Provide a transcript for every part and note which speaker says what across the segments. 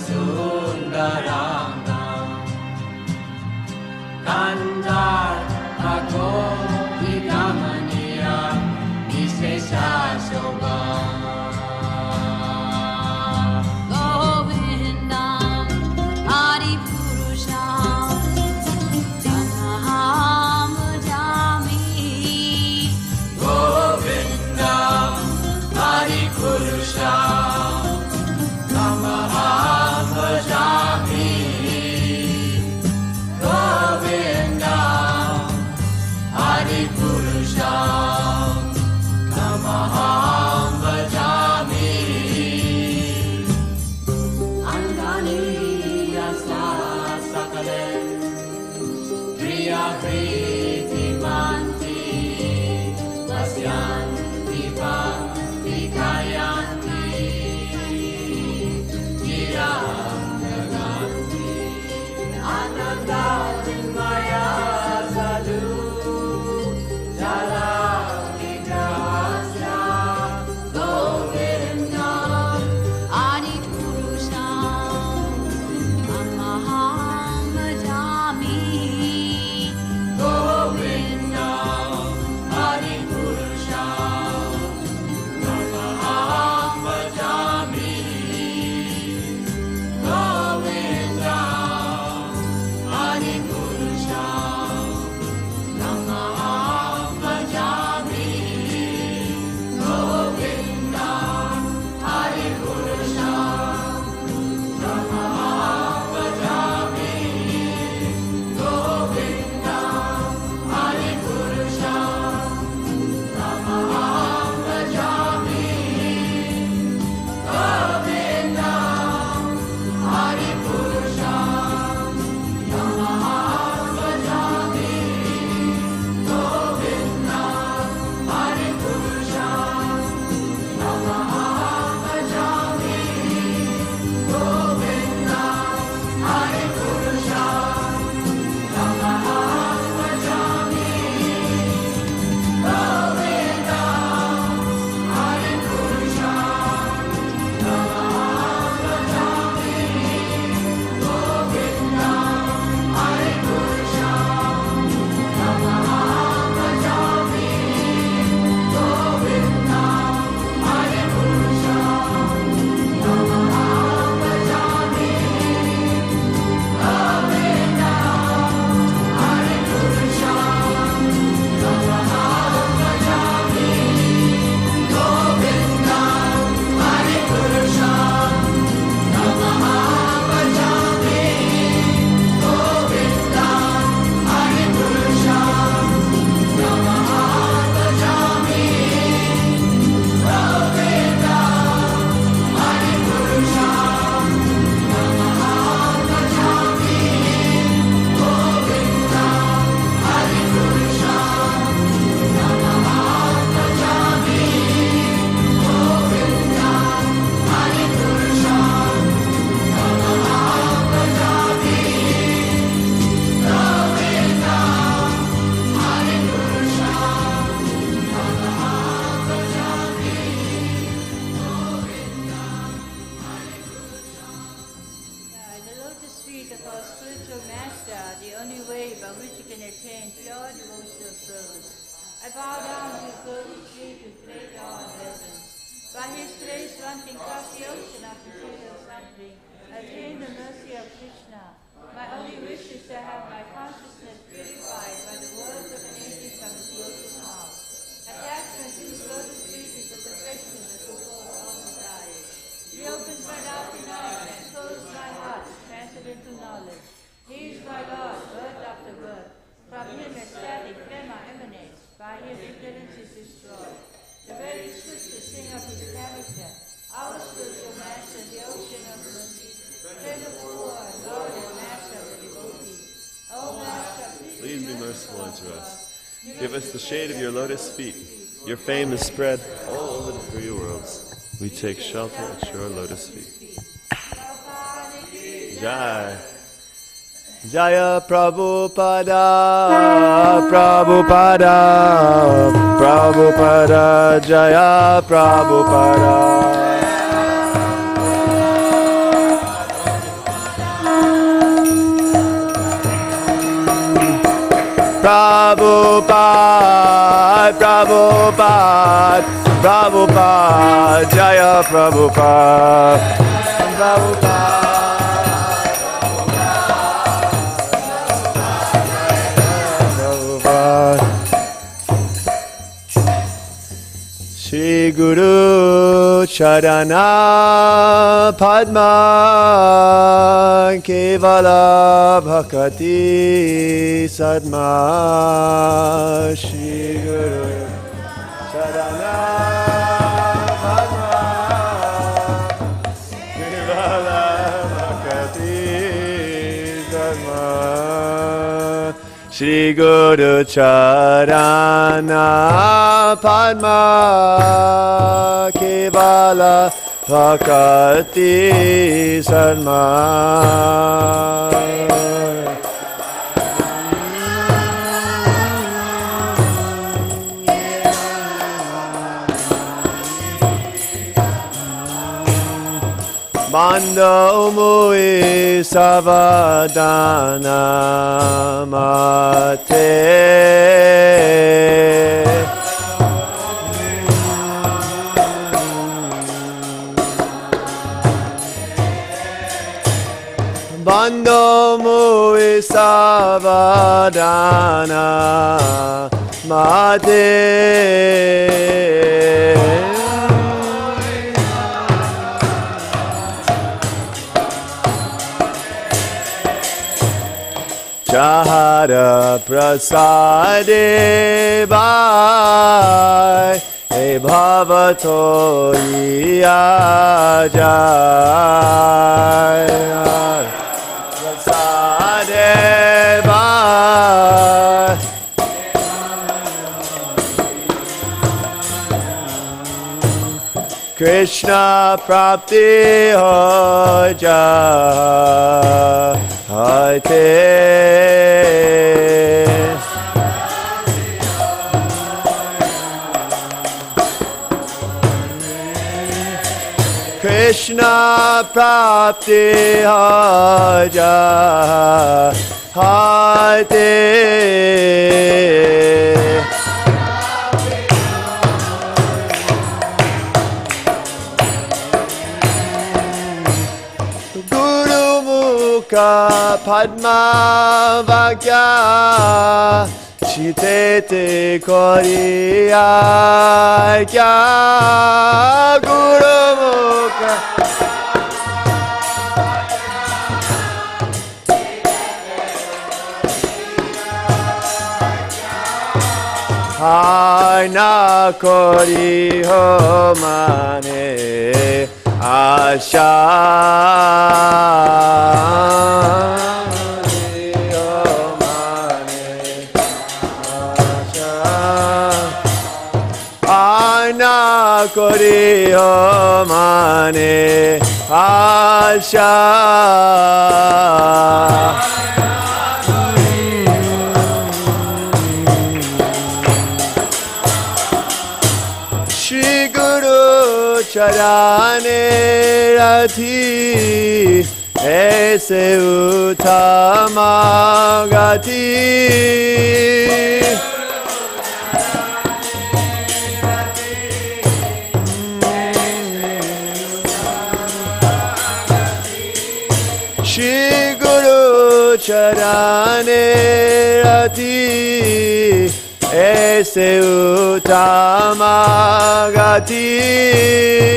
Speaker 1: Sundaranam Kandar Ako Vigamaniya Vishesha Shobha
Speaker 2: Govindam Adi Purusham Tamaham Bhajami
Speaker 1: Govindam Adi Purusham Tamaham Bhajami Govindam Adi Purusham Tamaham Bhajami Angani Yasa Sakalen Priya Priti Manti Vasyanti Bhakti Kayanti Giram Naganti Ananda Maya Sadhu Jala Vigrahasya Govindam
Speaker 2: Adi Purusham Tamaham Bhajami
Speaker 1: Govindam Adi Purusham Tamaham Bhajami Govindam Adi Purusham Tamaham Bhajami Govindam Adi Purusham Tamaham Bhajami Govindam Adi Purusham Tamaham Bhajami Govindam Adi Purusham Tamaham Bhajami Govindam Adi Purusham Tamaham Bhajami Govindam Adi Purusham Tamaham Bhajami Govindam Adi Purusham Tamaham Bhajami Govindam Adi Purusham Tamaham Bhajami Govindam Adi Purusham Tamaham Bhajami Govindam Adi Purusham Tamaham Bhajami Govindam Adi Purusham Tamaham Bhajami Govindam Adi Purusham Tamaham Bhajami Govindam Adi Purusham Tamaham Bhajami Govindam Adi Purusham Tamaham Bhajami Govindam Adi Purusham Tamaham Bhajami Govindam Adi Purusham Tamaham Bhajami
Speaker 3: The lotus feet of our spiritual master, the only way by which you can attain pure devotional service. I bow down to his lotus feet with great awe and reverence. By his grace, one can cross the ocean of material suffering, attain the mercy of Krishna. My only wish is to have my consciousness purified by the words of an angel from his lotus mouth. Attachment to his lotus feet is the perfection that fulfills all desires. He opens my doubting eyes and closes my heart, transcendental knowledge. He is my Lord, birth after birth. From him ecstatic prema emanates. By him ignorance is destroyed. The very scriptures sing of his character. Our spiritual master, the ocean of mercy, friend of the poor, Lord and master of the devotee. O Master,
Speaker 4: Please be merciful unto us. Give us the shade of your lotus feet. Your fame is spread all over the three worlds. We take shelter at your lotus feet. Jai. Jaya Prabhupada, Prabhupada, Prabhupada, Jaya Prabhupada. Prabhupada, Prabhupada, Prabhupada, Jaya Prabhupada, Prabhupada. Shri Guru Charana Padma Kevala Bhakati Sadma Shri Guru Charana Padma Kevala Bhakati Sadma Shri Guru Charana Padma Kevala Bhakati Sarma Manda Umui Savadana Mate Bando Mui Savadana Mate Chahara Prasade Bhai He Bhavato Iyajai Prasade Bhai Krishna Prapti Hoja Hate Krishna Prapti Haja Hate Padma Vakya Chitete Koriya Kya Guru Mukha Haina Kori Ho Mane Asha Aina Koriyo Mane Asha Shri Guru Charane Rathi Aise Uttama Gati Shri Guru Charane Rati Aise Uttama Gati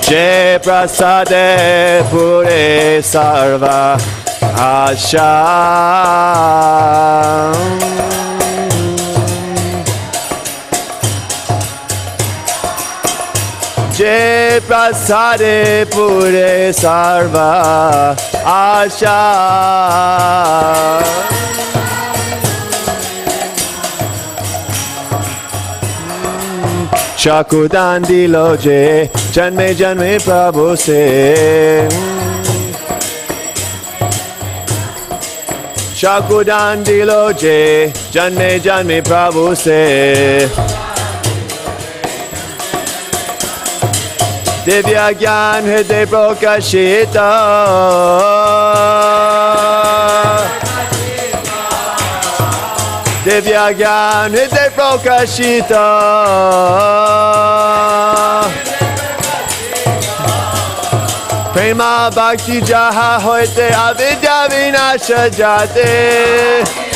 Speaker 4: Jai Prasade Pure Sarva Asha Jai Prasade Pure Sarva Asha Shakudan Diloje Janme Janme Prabhu Se Shakudan Diloje Janme Janme Prabhu Se Divya Gyan Hriday Prakashita Divya Gyan Hriday Prakashita Prema Bhakti Jaha Hoite Avidya Vinasha Jate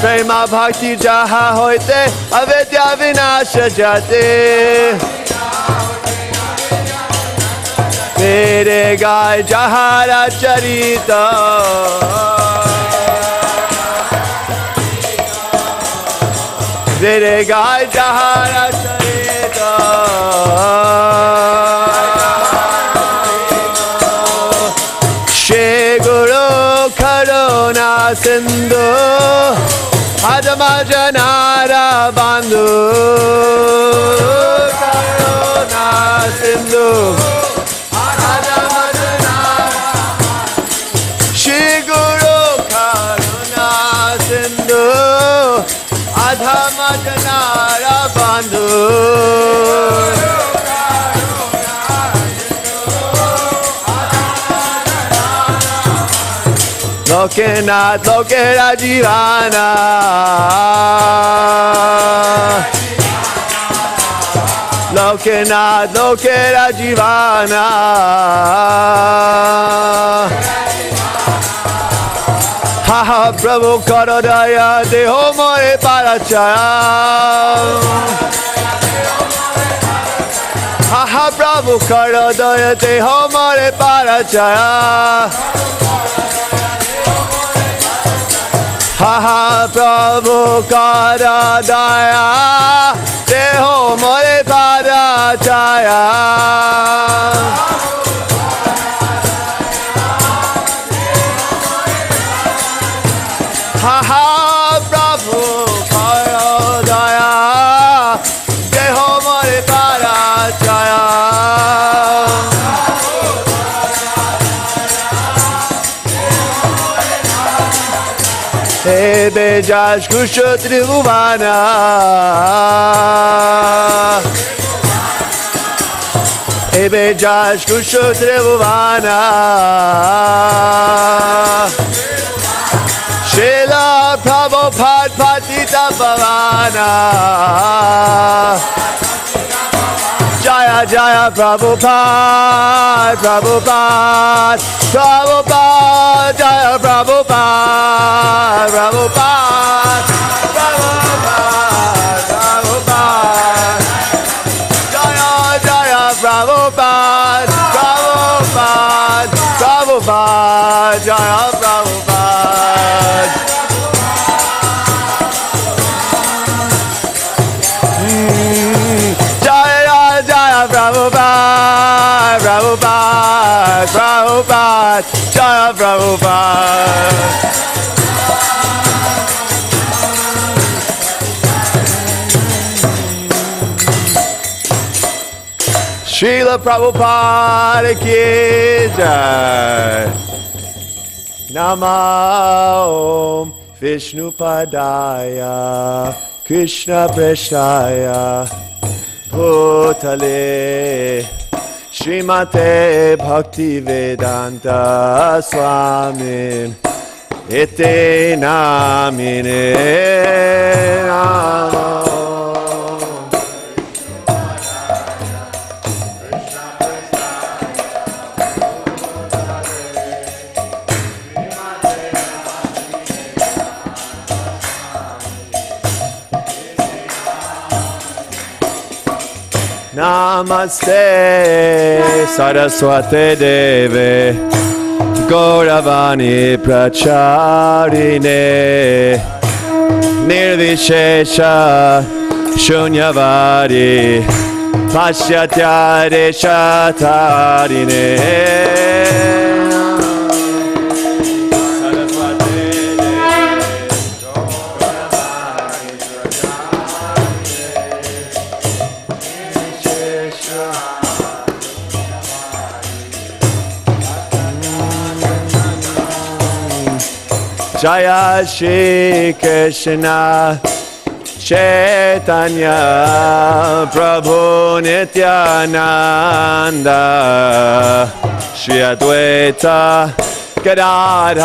Speaker 4: Prema Bhakti Jaha Hoite Avidya Vinasha Jate Mere Gai Jahara Charita Mere Gai Jahara Charita Shri Guru Karuna Sindhu Adama Janara Bandhu Karuna Sindhu Adama Janara Shri Guru Karuna Sindhu Adama Janara Bandhu Lokanath Lokera Jivana Lokanath Lokera Jivana Haha Prabhu Karadaya Deho More Parachaya Haha Prabhu Karadaya Deho More Parachaya Haha Prabhu Karadaya Deho More Parachaya Haha Prabhu Karadaya Deho More Parachaya Ebe Jash Kusho Tribhuvana Ebe Jash Kusho Tribhuvana Srila Prabhupada Patita Pavana Jaya Jaya Prabhupada Prabhupada Prabhupada Jaya Prabhupada Prabhupada Prabhupada Prabhupada Jaya Jaya Prabhupada Prabhupada Prabhupada Jaya Prabhupada Jaya Jaya Prabhupada Prabhupada Prabhupada Jaya Prabhupada Srila Prabhupada ki jai Nama Om Vishnu Padaya Krishna Preshnaya Bhutale Srimate Bhakti Vedanta Swami Ete Namine Namo Namaste Saraswate Deve Gauravani Pracharine Nirvishesha Shunyavadi Pasyatya Deshatarine Jaya Shri Krishna Chaitanya Prabhu Nityananda Shri Advaita Gadadhar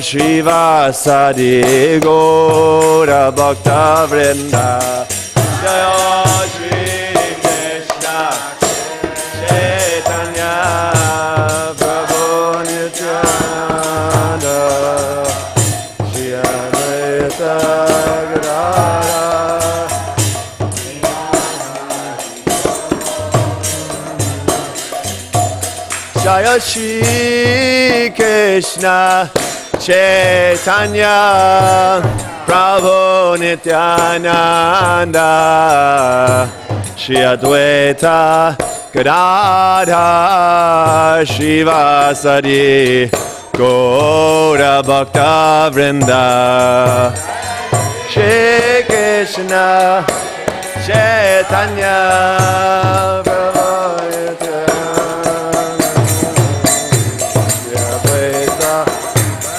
Speaker 4: Shivasadi Gaura Bhakta Vrinda Jaya Shri Krishna Chaitanya Prabhu Nityananda Shri Advaita Gadadhar Jaya Shri Krishna Chaitanya Prabhu Nityananda Shri Advaita Gadadhar Shivasadi Gaura Bhakta Vrinda Shri Krishna Chaitanya Prabhu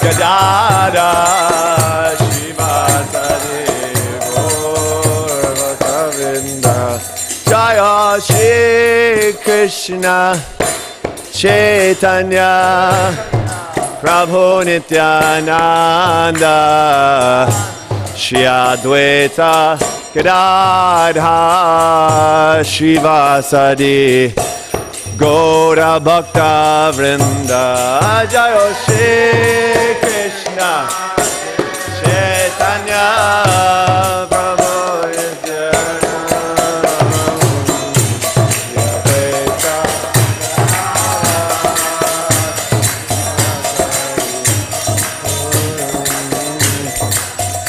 Speaker 4: Gadada Shivasadi Gaura Bhakta Jaya Shri Krishna Chaitanya Prabhu Nityananda Shri Advaita Gadadhar Shivasadi Gaura Bhakta Vrinda Jaya Shri Krishna Chaitanya Prabhu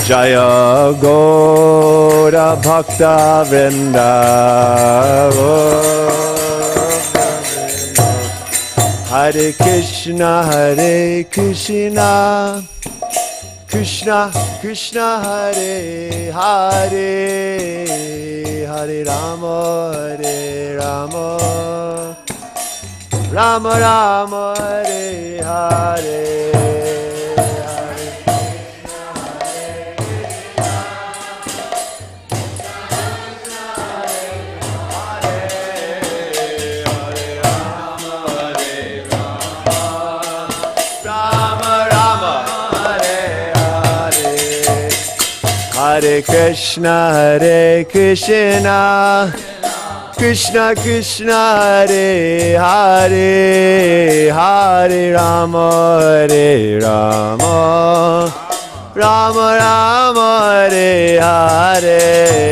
Speaker 4: Jaya Gaura Bhakta Vrinda Hare Krishna Krishna Krishna Hare Hare Hare Rama Rama Rama Hare Hare Hare Krishna Krishna Krishna Hare Hare Hare Rama Rama Rama Hare Hare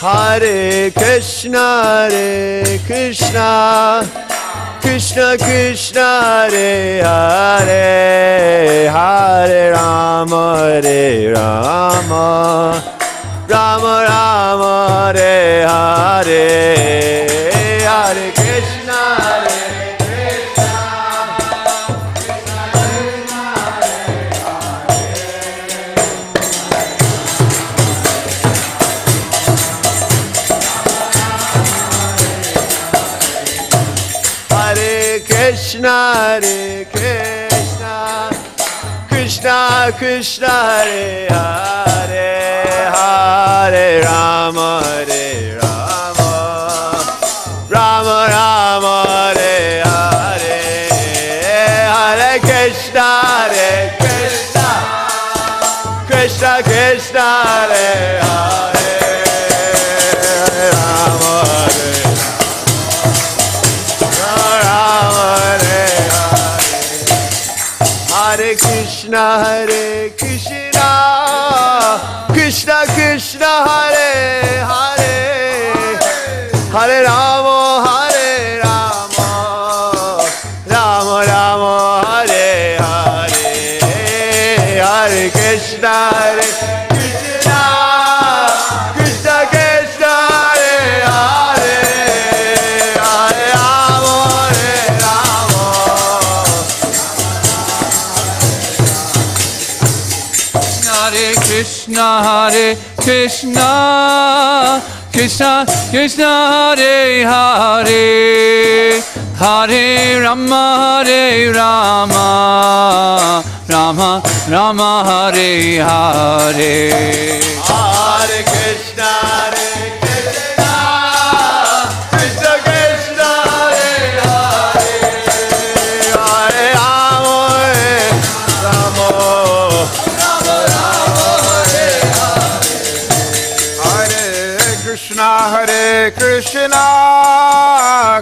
Speaker 4: Hare Krishna Hare Krishna Krishna Krishna Hare Hare Hare Rama Rama Rama Hare Hare Hare Krishna Krishna Krishna Krishna Hare Hare Hare Rama Rama Rama Hare Hare Hare Krishna Krishna Krishna Hare Hare Rama Hare Krishna Krishna Krishna Hare Hare Hare Rama Rama Rama Hare Hare Hare Krishna Krishna Krishna Krishna Hare Hare Hare Rama
Speaker 1: Hare Krishna, Krishna Krishna Hare Hare, Hare Rama, Rama Rama Hare Hare.
Speaker 4: Hare Krishna,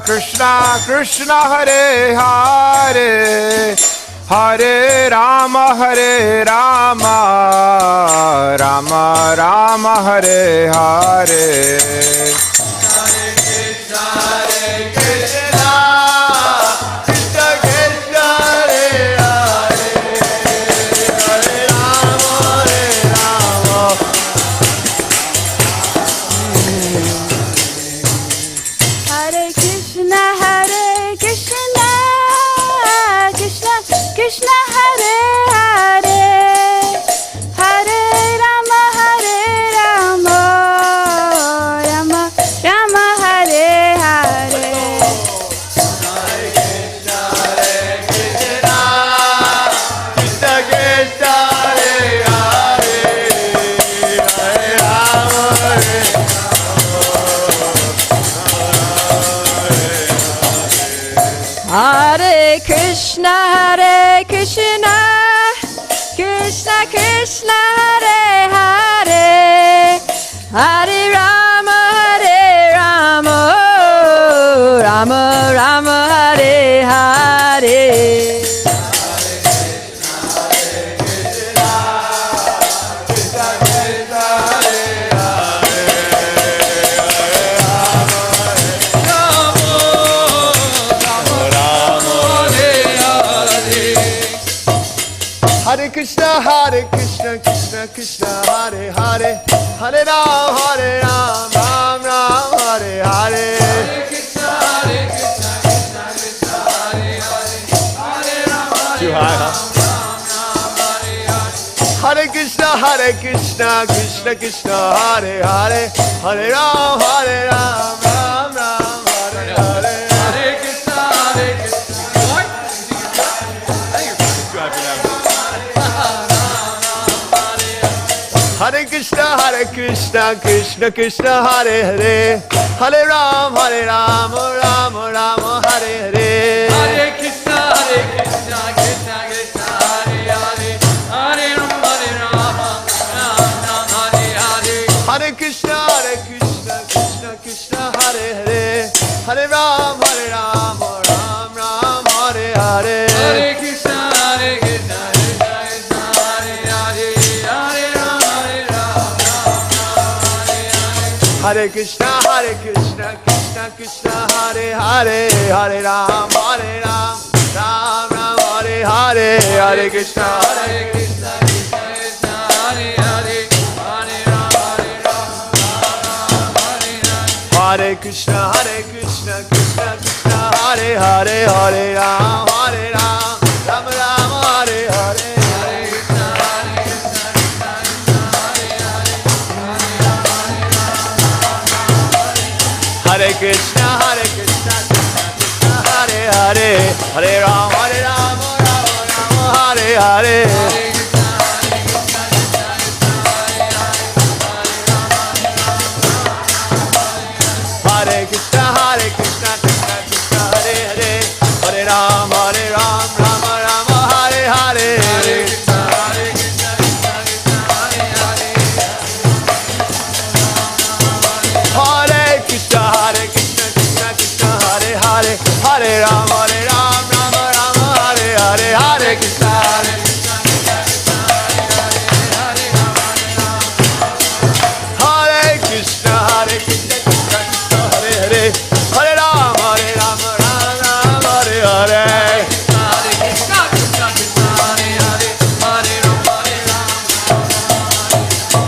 Speaker 4: Krishna Krishna, Hare Hare, Hare Rama, Rama
Speaker 5: Hare Krishna, Krishna Krishna Hare Hare, Hare Rama, Rama Rama Hare Hare.
Speaker 2: Krishna Hare Hare, Hare Rama, Rama Rama Hare Hare. Hare Krishna, Krishna Krishna Hare Hare, Hare Rama, Rama Hare Hare.
Speaker 4: Hare Krishna, Krishna Krishna, Hare Hare, Hare Ram, Ram Ram, Hare Hare. Hare Krishna, Krishna Krishna, Hare Hare, Hare Ram, too high, huh? Hare Krishna, Krishna Krishna, Hare Hare, Hare Ram, Ram Ram, Hare Hare. Hare Krishna, Hare Krishna, Krishna Krishna, Hare Hare, Hare Ram, Ram Ram, Hare Hare. Hare Krishna, Krishna Krishna, Hare Hare, Hare Ram, Ram Hare Hare. Hare Krishna, Krishna Krishna, Hare Hare, Hare Ram, Ram Hare Hare. Hare Krishna, Krishna Hare Krishna, Krishna Krishna, Hare Hare, Hare Ram, Ram Ram, Hare Hare. Hare Krishna, Krishna Krishna, Hare Hare, Hare Ram, Hare Ram, Hare Krishna, Krishna Krishna, Hare Hare, Hare Ram, Ram Hare Hare. Hare Krishna, Krishna Krishna, Hare Hare, Hare Ram, Ram Hare Hare. Hare Krishna, Krishna Krishna, Hare Hare, Hare Ram, Ram Hare Hare. Hare Krishna, Krishna Krishna, Hare Hare, Hare Ram, Ram Hare Hare.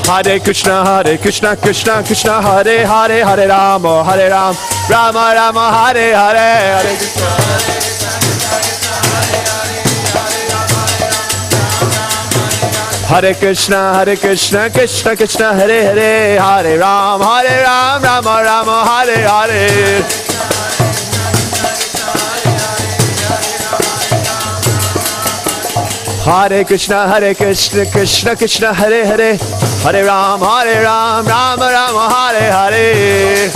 Speaker 4: Hare Krishna, Hare Krishna, Krishna Krishna, Hare Hare, Hare Ram, Ram Hare Hare. Hare Krishna, Krishna Krishna, Hare Hare, Hare Ram, Ram Hare Hare. Hare Krishna, Hare Krishna, Krishna Krishna, Hare Hare, Hare Ram, Rama Rama, Hare Hare. Hare Krishna, Krishna Krishna, Hare Hare, Hare Ram, Rama Rama, Hare Hare.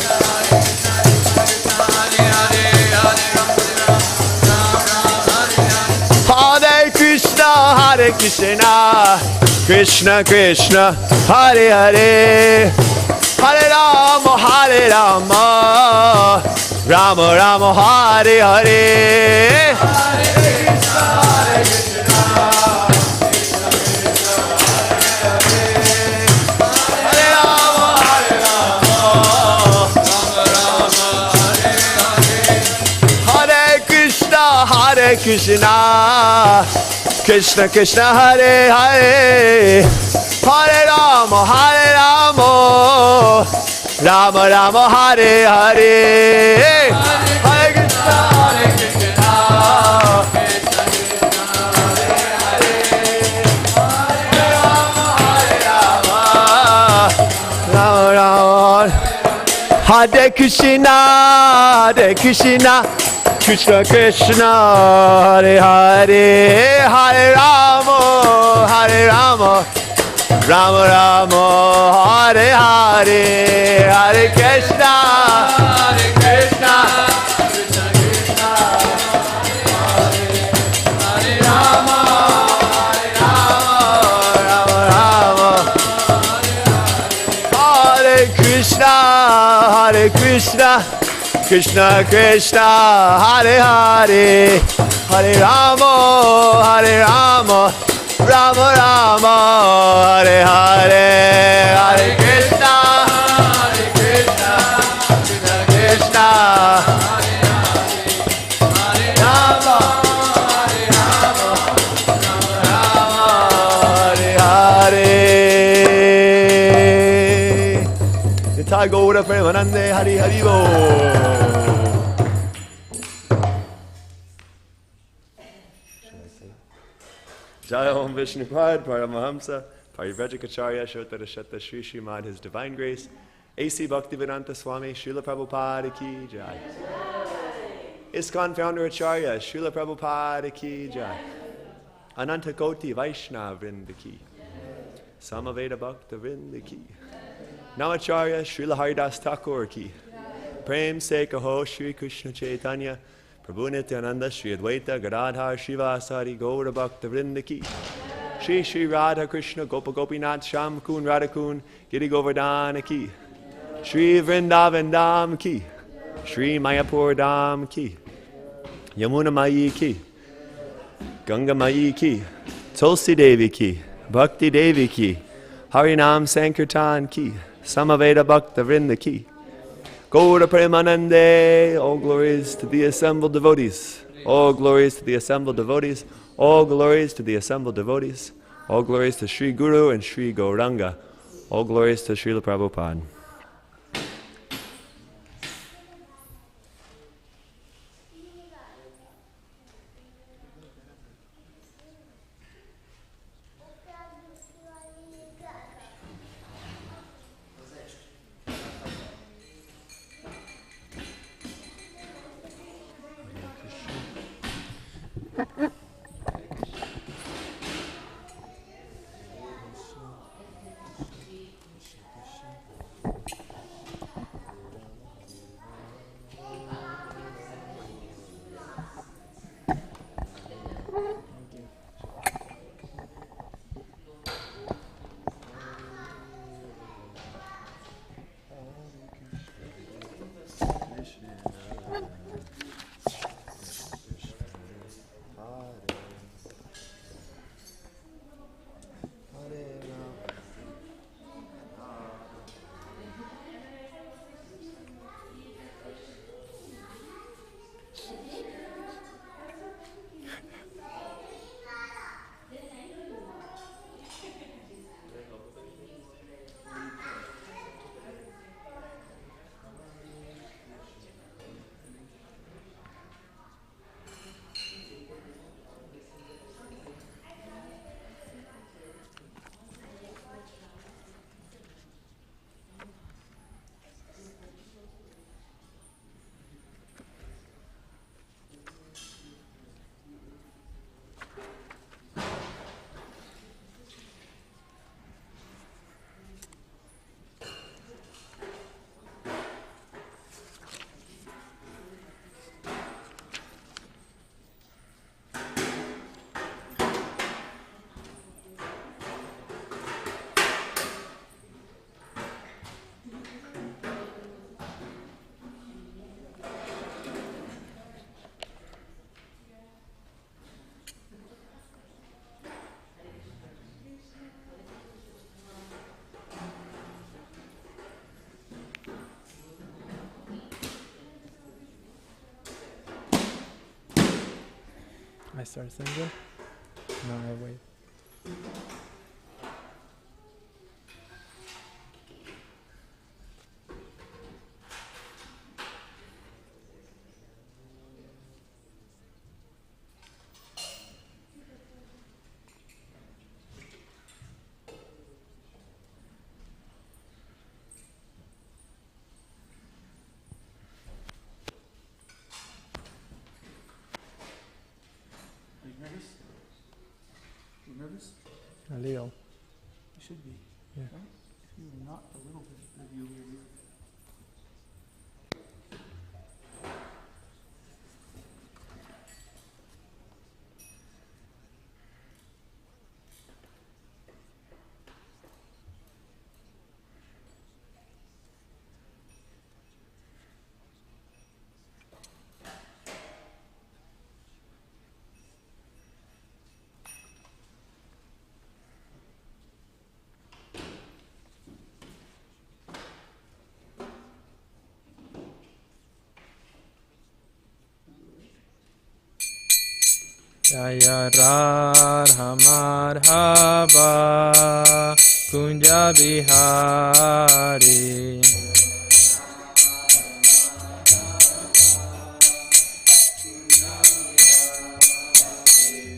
Speaker 4: Hare Krishna, Krishna Krishna, Hare Hare, Hare Rama, Rama Rama, Hare Hare. Hare Krishna, Krishna Krishna, Hare Hare, Hare Rama, Rama Rama, Hare Hare. Hare Krishna, Rama Rama, Hare Krishna, Krishna Krishna, Hare Hare, Hare Rama, Rama Rama, Hare Hare, Hare Krishna, Krishna Krishna, Hare Rama, Rama Rama, Hare Krishna, Krishna Krishna, Hare Hare, Hare Rama, Rama Rama, Hare Hare, Hare Krishna, Krishna Krishna, Hare Rama, Rama, Hare Hare. Nitai Gaura Premanande, Hari Hari Bo. Jai Om Vishnu Pad, Paramahamsa, Parivrajikacharya, Shotara Shatta Shri Srimad, His Divine Grace, A.C. Bhaktivedanta Swami, Srila Prabhupada Ki Jai. ISKCON Founder Acharya, Srila Prabhupada Ki Jai. Ananta Koti Vaishnava Vrinda Ki. Samaveda Bhakta Vrinda Ki. Namacharya, Srila Haridas Thakur Ki. Prem Se Kaho Shri Krishna Chaitanya, Prabhu Nityananda, Shri Advaita, Gadadhar, Shivasari, Gaura Bhakta Vrinda Ki. Shri Shri Radha Krishna, Gopa Gopinath, Sham Kun, Radha Kun, Giri Govardhana Ki. Shri Vrindavan Dham Ki. Shri Mayapur Dham Ki. Yamuna Mayi Ki. Ganga Mayi Ki. Tulsi Devi Ki. Bhakti Devi Ki. Harinam Sankirtan Ki. Samaveda Bhakta Vrinda Ki. Gaura Premanande, all glories to the assembled devotees. All glories to the assembled devotees. All glories to the assembled devotees. All glories to Sri Guru and Sri Gauranga. All glories to Srila Prabhupada.
Speaker 5: start singing? No, I wait.
Speaker 1: Nervous?
Speaker 5: A little.
Speaker 1: You should be.
Speaker 5: Yeah.
Speaker 1: Right? If you were not a little bit, then you were.
Speaker 5: Jaya Radha Madhava Kunja Bihari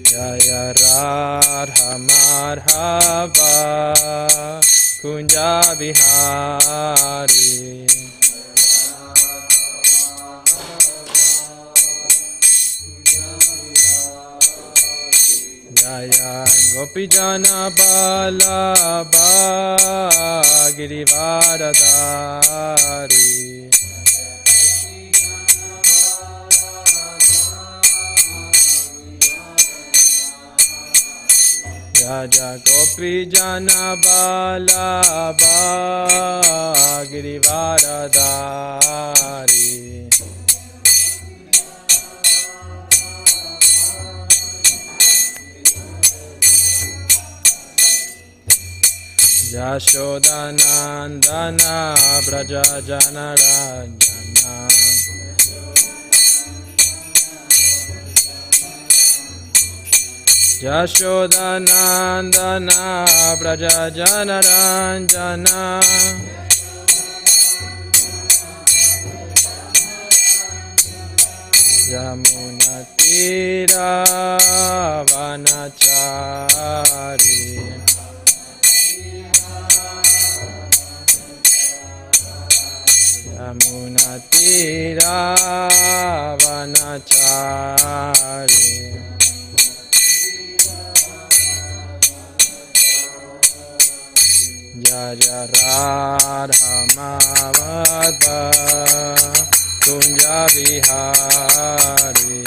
Speaker 5: Jaya Radha Madhava Kunja Bihari Jaya Gopi Jana Balaba Girivaradari Jaya Gopi Jana Balaba Girivaradari Yashodanandana Braja Janarajana Yashodanandana Braja Janaranjana Yamuna Tira Vanachari Yamuna Tira Vanachari Jaya Radha Madhava Kunja Bihari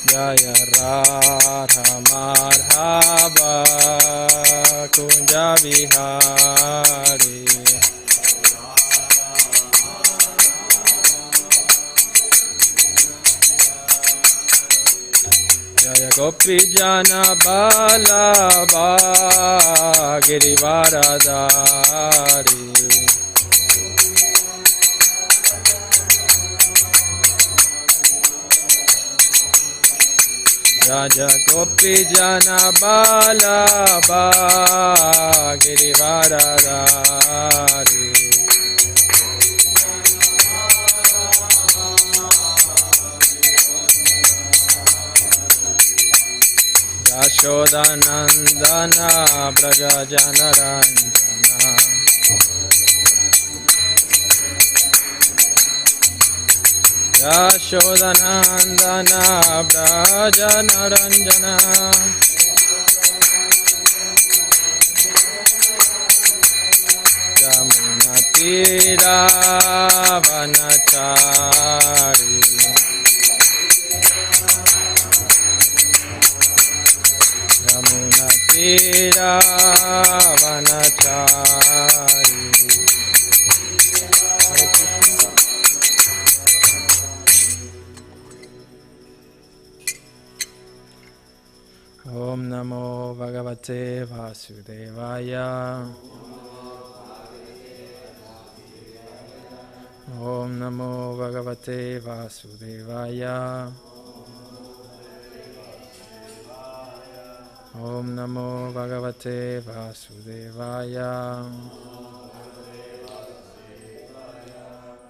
Speaker 5: Jaya Radha Madhava Kunja Bihari Jaya Gopi Jana Balaba Girivaradari Jaya Gopi Jana Balaba Girivaradari Yashodanandana Braja Janaranjana Yashodanandana Braja Janaranjana Yamuna Tira Vanachari Yamuna Tira Vanachari Om Namo Bhagavate Vasudevaya Om Namo Bhagavate Vasudevaya. Om Namo Bhagavate Vasudevaya.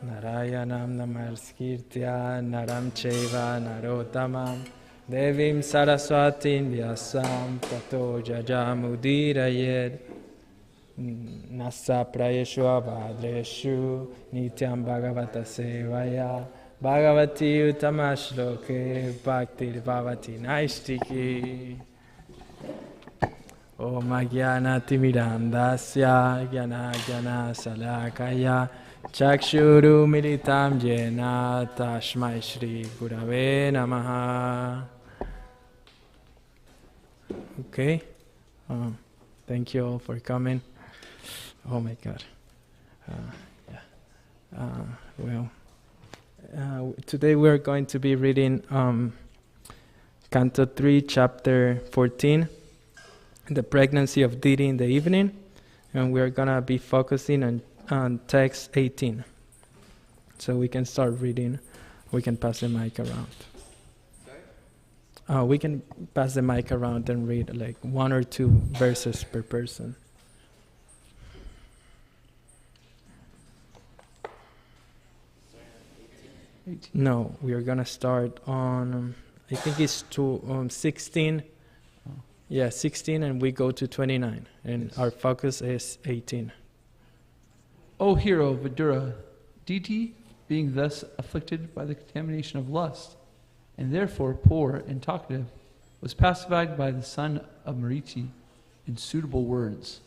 Speaker 5: Narayanam Namaskirtya Naram Cheva Narottamam Devim Saraswatin Vyasam Tato Jajamudirayed Nasa Prayeshu Avadreshu Nityam Bhagavata Sevaya Bhagavati Utamashloke Bhaktir Bhavati Naistiki Om Agyana Timirandasya Gyana Gyana Salakaya Chakshuru Militam Jena Tashmai Shri Gurave Namaha. Okay. Thank you all for coming. Oh my God. Today we're going to be reading Canto 3, Chapter 14, The Pregnancy of Didi in the Evening. And we're going to be focusing on text 18. So we can start reading. We can pass the mic around. We can pass the mic around and read like 1 or 2 verses per person. No, we are going to start on, I think it's 16. Yeah, 16, and we go to 29. And our focus is 18.
Speaker 1: O hero Vidura, Diti, being thus afflicted by the contamination of lust, and therefore poor and talkative, was pacified by the son of Marichi in suitable words.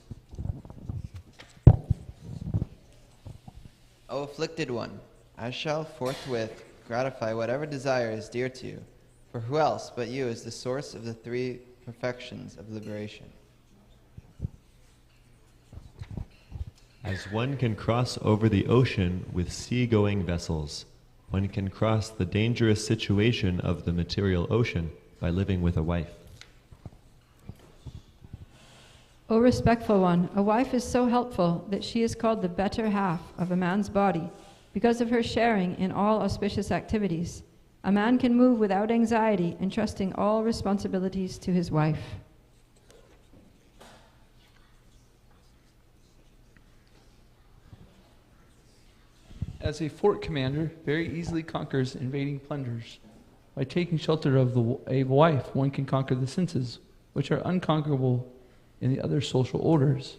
Speaker 6: O afflicted one, I shall forthwith gratify whatever desire is dear to you, for who else but you is the source of the 3 perfections of liberation?
Speaker 7: As one can cross over the ocean with sea-going vessels, one can cross the dangerous situation of the material ocean by living with a wife.
Speaker 2: O respectful one, a wife is so helpful that she is called the better half of a man's body because of her sharing in all auspicious activities. A man can move without anxiety, entrusting all responsibilities to his wife.
Speaker 1: As a fort commander very easily conquers invading plunders. By taking shelter of a wife, one can conquer the senses, which are unconquerable in the other social orders.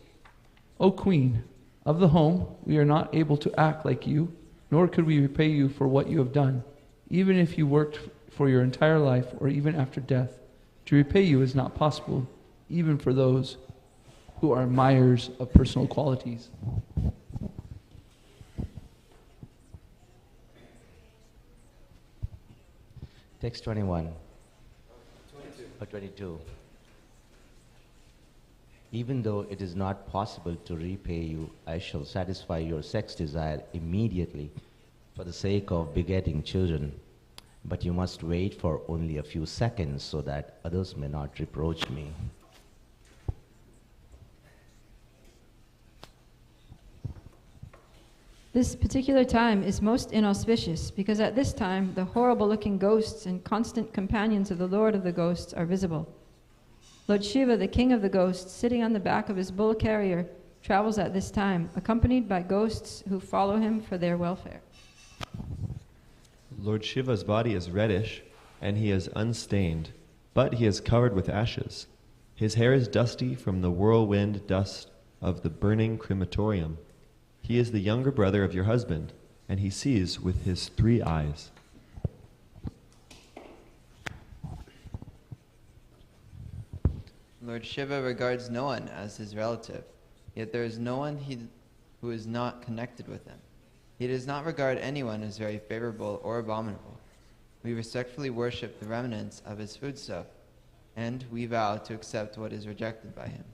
Speaker 1: O queen, of the home, we are not able to act like you, nor could we repay you for what you have done, even if you worked for your entire life or even after death. To repay you is not possible, even for those who are admirers of personal qualities.
Speaker 8: Text 21. 22. Even though it is not possible to repay you, I shall satisfy your sex desire immediately for the sake of begetting children. But you must wait for only a few seconds so that others may not reproach me.
Speaker 2: This particular time is most inauspicious because at this time the horrible-looking ghosts and constant companions of the Lord of the Ghosts are visible. Lord Shiva, the king of the ghosts, sitting on the back of his bull carrier, travels at this time, accompanied by ghosts who follow him for their welfare.
Speaker 7: Lord Shiva's body is reddish, and he is unstained, but he is covered with ashes. His hair is dusty from the whirlwind dust of the burning crematorium. He is the younger brother of your husband, and he sees with his 3 eyes.
Speaker 6: Lord Shiva regards no one as his relative, yet there is no one who is not connected with him. He does not regard anyone as very favorable or abominable. We respectfully worship the remnants of his foodstuff, and we vow to accept what is rejected by him.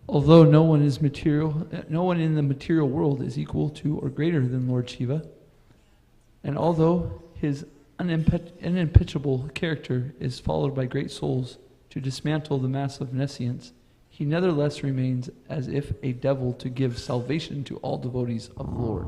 Speaker 1: Although no one in the material world is equal to or greater than Lord Shiva, and although his unimpeachable character is followed by great souls to dismantle the mass of nescience, he nevertheless remains as if a devil to give salvation to all devotees of the Lord.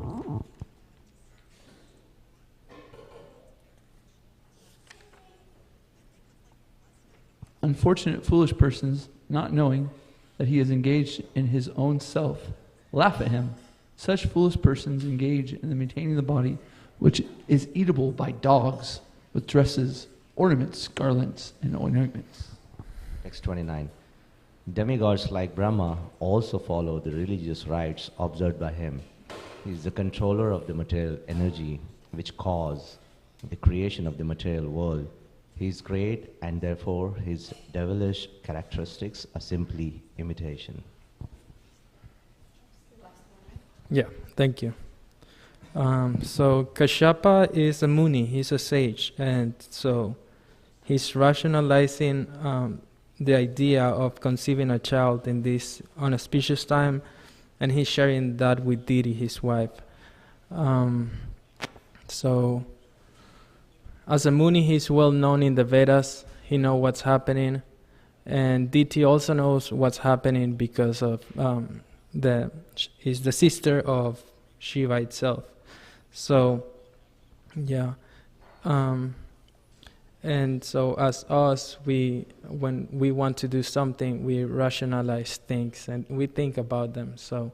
Speaker 1: Unfortunate foolish persons, not knowing that he is engaged in his own self, laugh at him. Such foolish persons engage in the maintaining the body, which is eatable by dogs, with dresses, ornaments, garlands, and ointments.
Speaker 8: Text 29. Demigods like Brahma also follow the religious rites observed by him. He is the controller of the material energy which cause the creation of the material world. He is great, and therefore his devilish characteristics are simply imitation.
Speaker 5: Yeah, thank you. So Kashyapa is a Muni, he's a sage, and so he's rationalizing the idea of conceiving a child in this unauspicious time, and he's sharing that with Diti, his wife. So as a Muni, he's well known in the Vedas, he knows what's happening, and Diti also knows what's happening because of he's the sister of Shiva itself. So, yeah. And so as us, when we want to do something, we rationalize things and we think about them. So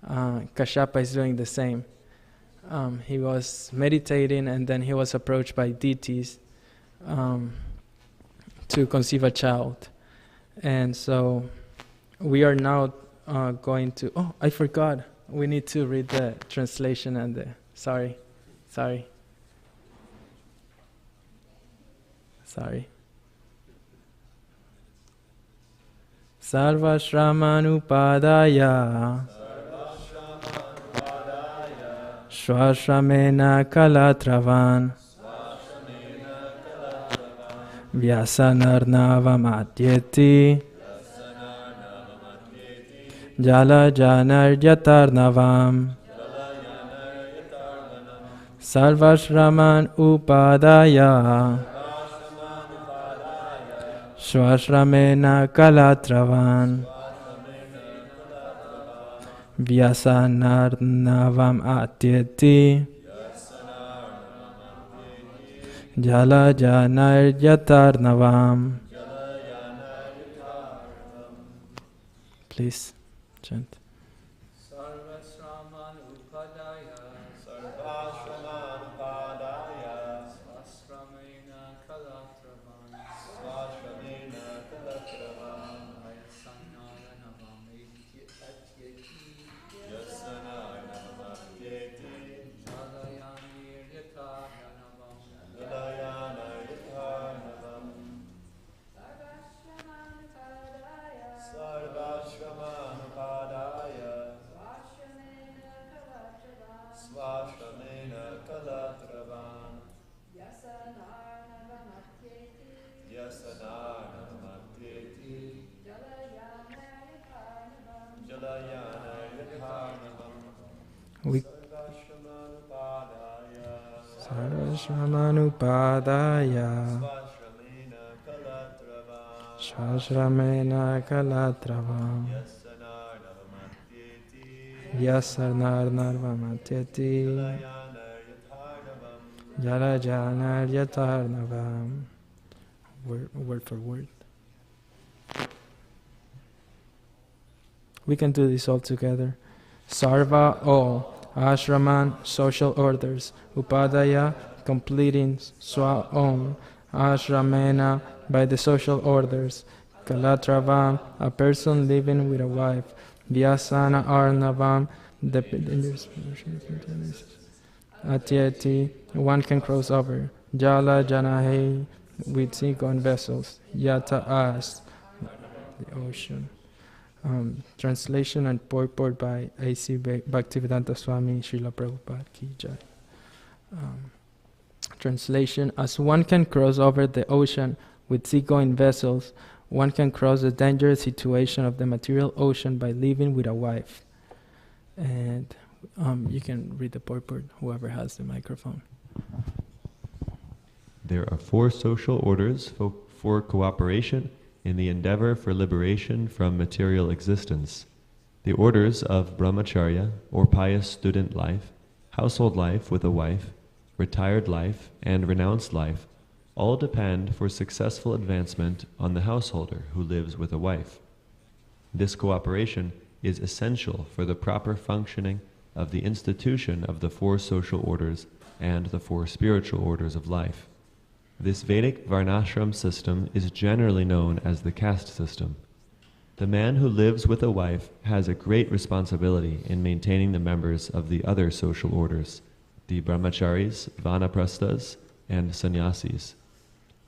Speaker 5: Kashyapa is doing the same. He was meditating, and then he was approached by deities to conceive a child. And so we are now going to... Oh, I forgot. We need to read the translation and the... Sorry. Sarva Shramanupādāya Svashramena Kalatravan Vyasanarnavamatyeti Jala Janaryatarnavam Sarvashraman Upadaya Swashramena Kalatravan Vyasanarnavam Atyeti Jala Janaryatarnavam. Please chant. Sarvashramanupādāya Svashramena Kalatravam Vyasarnarnarvamatyeti Jalajanaryatarnavam. Word for word. We can do this all together. Sarva, all. Ashraman, social orders. Upadaya, completing. Swa, own. Ashramena, by the social orders. Kalatravam, a person living with a wife. Vyasana Arnavam, the Atyeti, one can cross over. Jala Janahe, with cinco and vessels. Yata as, the ocean. Translation and purport by A.C. Bhaktivedanta Swami Srila Prabhupada Ki Jai. Translation: as one can cross over the ocean with seagoing vessels, one can cross the dangerous situation of the material ocean by living with a wife. And you can read the purport, whoever has the microphone.
Speaker 7: There are 4 social orders for cooperation in the endeavor for liberation from material existence. The orders of brahmacharya, or pious student life, household life with a wife, retired life, and renounced life all depend for successful advancement on the householder who lives with a wife. This cooperation is essential for the proper functioning of the institution of the 4 social orders and the 4 spiritual orders of life. This Vedic Varnashram system is generally known as the caste system. The man who lives with a wife has a great responsibility in maintaining the members of the other social orders, the brahmacharis, vanaprasthas, and sannyasis.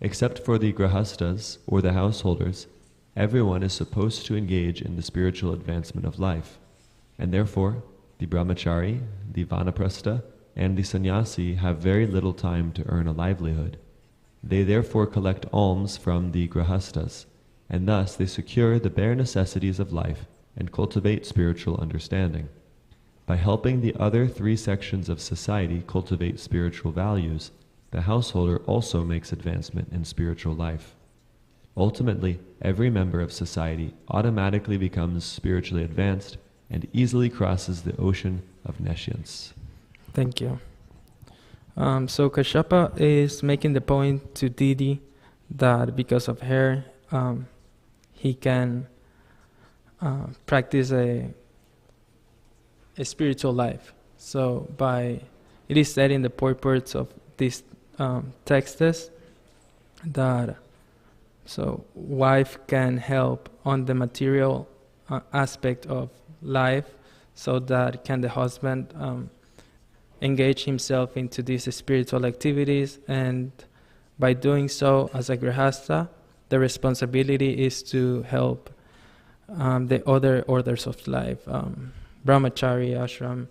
Speaker 7: Except for the grahastas, or the householders, everyone is supposed to engage in the spiritual advancement of life, and therefore the brahmachari, the vanaprastha, and the sannyasi have very little time to earn a livelihood. They therefore collect alms from the grahastas, and thus they secure the bare necessities of life and cultivate spiritual understanding. By helping the other 3 sections of society cultivate spiritual values, the householder also makes advancement in spiritual life. Ultimately, every member of society automatically becomes spiritually advanced and easily crosses the ocean of nescience.
Speaker 5: Thank you. So Kashyapa is making the point to Didi that because of her, he can practice a spiritual life. So it is said in the purports of these texts that wife can help on the material aspect of life, so that can the husband engage himself into these spiritual activities, and by doing so as a grihastha, the responsibility is to help the other orders of life, brahmachari ashram,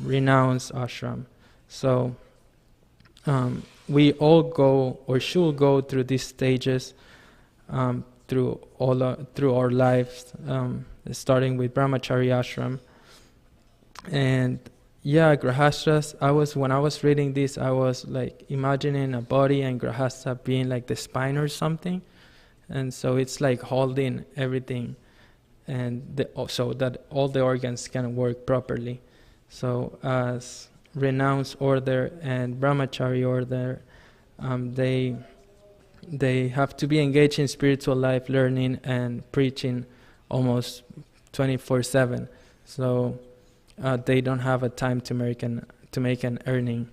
Speaker 5: renounced ashram. So we all go or should go through these stages through our lives, starting with brahmachari ashram. And yeah, grahasthas, when I was reading this, I was like imagining a body and grahastha being like the spine or something, and so it's like holding everything, and so that all the organs can work properly. So as renounced order and brahmachari order, they have to be engaged in spiritual life, learning and preaching almost 24/7. So they don't have a time to make an earning.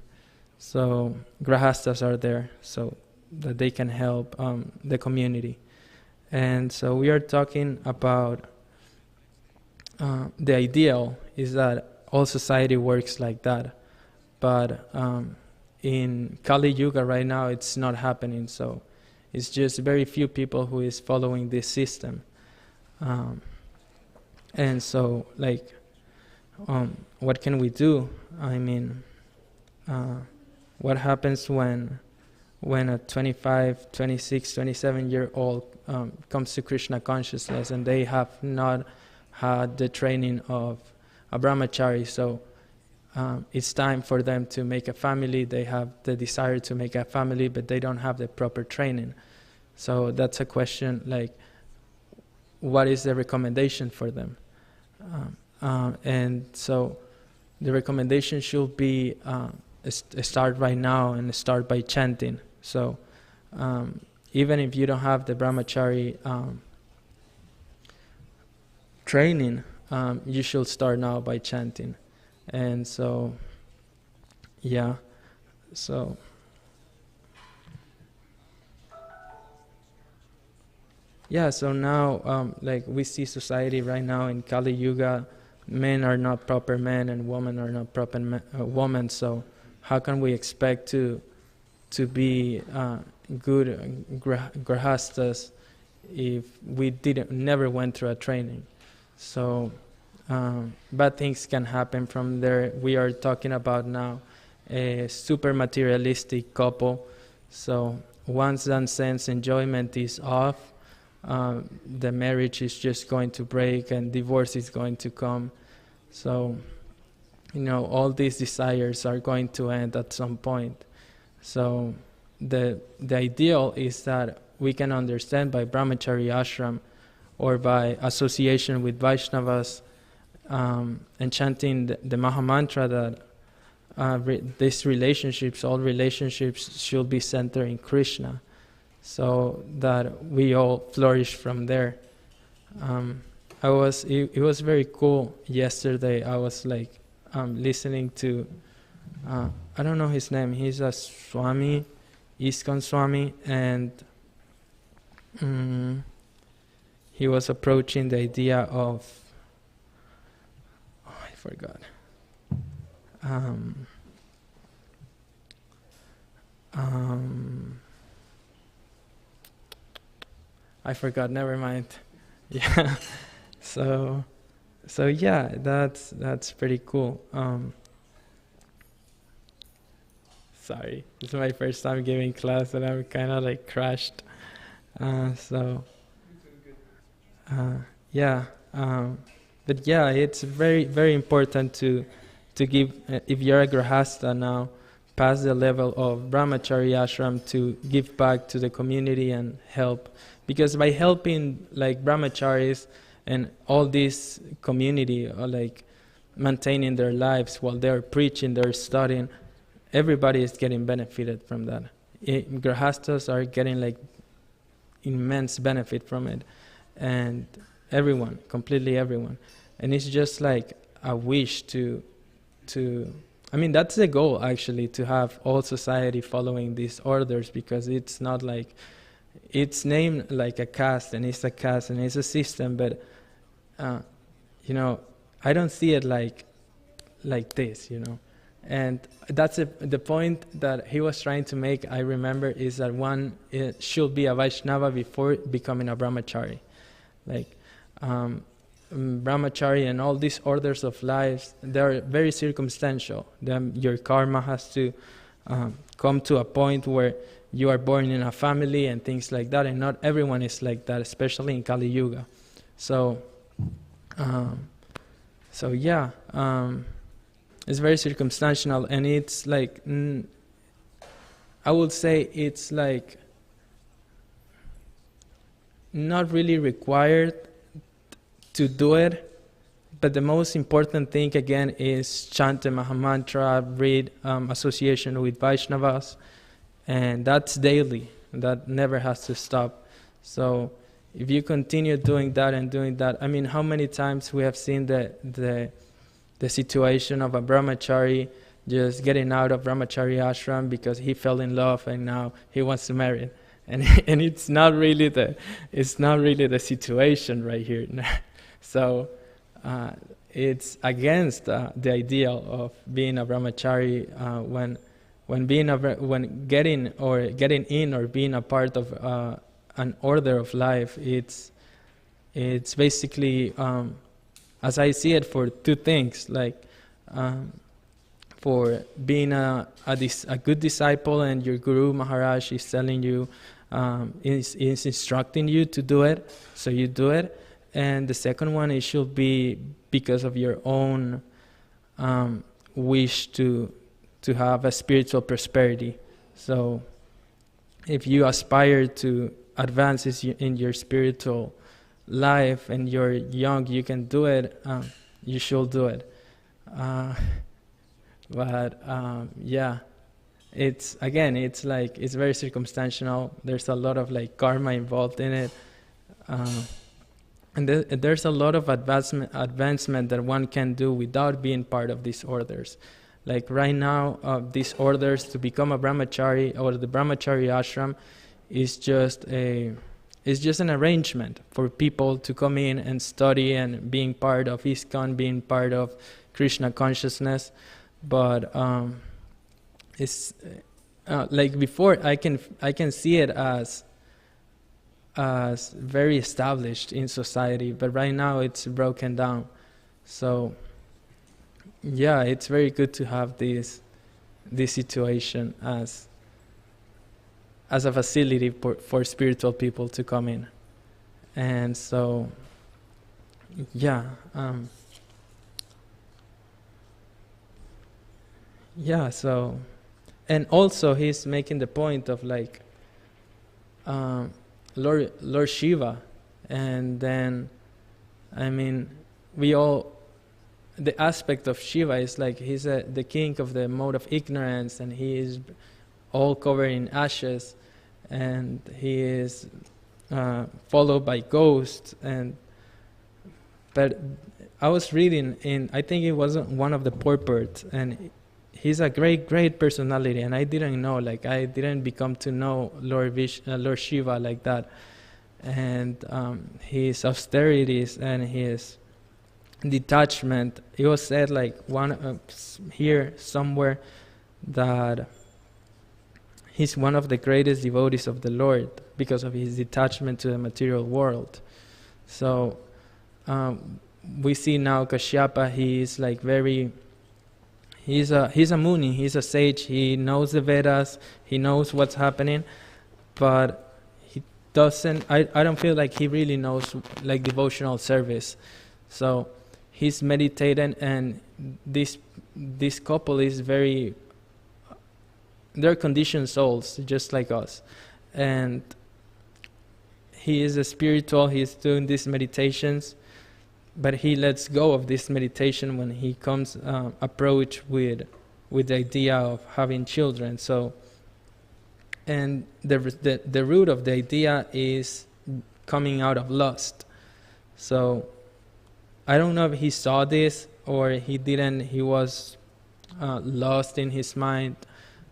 Speaker 5: So grahasthas are there so that they can help the community. And so we are talking about the ideal is that all society works like that. But in Kali Yuga right now, it's not happening. So it's just very few people who is following this system. And so, what can we do? I mean, what happens when a 25, 26, 27-year-old comes to Krishna consciousness and they have not had the training of a brahmachari? So it's time for them to make a family. They have the desire to make a family, but they don't have the proper training. So that's a question, what is the recommendation for them? And so the recommendation should be start right now and start by chanting. So even if you don't have the brahmachari training, you should start now by chanting. And so, so now, we see society right now in Kali Yuga, men are not proper men and women are not proper women. So how can we expect to be good grahasthas if we never went through a training? So bad things can happen from there. We are talking about now a super materialistic couple. So once that sense enjoyment is off, the marriage is just going to break and divorce is going to come. So, all these desires are going to end at some point. So the ideal is that we can understand by brahmachari ashram or by association with Vaishnavas, and chanting the Mahamantra that these relationships, all relationships should be centered in Krishna, so that we all flourish from there. It was very cool yesterday. I was like listening to, I don't know his name, he's a Swami, ISKCON Swami, and he was approaching the idea of, I forgot. I forgot, never mind. Yeah. So yeah, that's pretty cool. Sorry, this is my first time giving class and I'm kind of like crashed. But yeah, it's very, very important to give, if you're a grahasta now, past the level of brahmachari ashram, to give back to the community and help. Because by helping like brahmacharis and all this community are like maintaining their lives while they're preaching, they're studying, everybody is getting benefited from that. Grahastas are getting like immense benefit from it, and everyone, completely everyone. And it's just like a wish to I mean, that's the goal actually, to have all society following these orders, because it's not like, it's named like a caste, and it's a caste, and it's a system, but you know, I don't see it like this, you know. And that's the point that he was trying to make, I remember, is that one should be a Vaishnava before becoming a brahmachari. Like brahmachari and all these orders of lives, they're very circumstantial. Your karma has to come to a point where you are born in a family and things like that, and not everyone is like that, especially in Kali Yuga. So yeah, it's very circumstantial, and it's like, I would say it's like not really required to do it, but the most important thing again is chant the Mahamantra, read association with Vaishnavas, and that's daily. That never has to stop. So if you continue doing that and doing that, I mean, how many times we have seen the situation of a brahmachari just getting out of brahmachari ashram because he fell in love and now he wants to marry, and it's not really the situation right here. So it's against the ideal of being a brahmachari when getting in or being a part of an order of life. It's basically, as I see it, for two things, like for being a good disciple, and your Guru Maharaj is telling you, is instructing you to do it, so you do it. And the second one, it should be because of your own wish to have a spiritual prosperity. So if you aspire to advances in your spiritual life and you're young, you can do it, you should do it. But yeah, it's like, it's very circumstantial. There's a lot of like karma involved in it, and there's a lot of advancement that one can do without being part of these orders. Like right now, these orders to become a brahmachari or the brahmachari ashram is just an arrangement for people to come in and study and being part of ISKCON, being part of Krishna consciousness. But it's like before, I can see it as very established in society, but right now it's broken down. So yeah, it's very good to have this situation as a facility for spiritual people to come in. And so yeah, so, and also he's making the point of like, Lord Shiva, and then, I mean, the aspect of Shiva is like he's the king of the mode of ignorance, and he is all covered in ashes, and he is followed by ghosts. But I was reading I think it was one of the purports, and he's a great personality, and I didn't know, like I didn't become to know Lord Shiva like that, and his austerities and his detachment. It was said like here somewhere that he's one of the greatest devotees of the Lord because of his detachment to the material world. So we see now Kashyapa, he is like he's a Muni, he's a sage, he knows the Vedas, he knows what's happening, but he doesn't, I don't feel like he really knows like devotional service. So he's meditating, and this couple is they're conditioned souls just like us, and he is a spiritual, he's doing these meditations, but he lets go of this meditation when he comes approach with the idea of having children. So, and the root of the idea is coming out of lust. So I don't know if he saw this or he didn't, he was lost in his mind,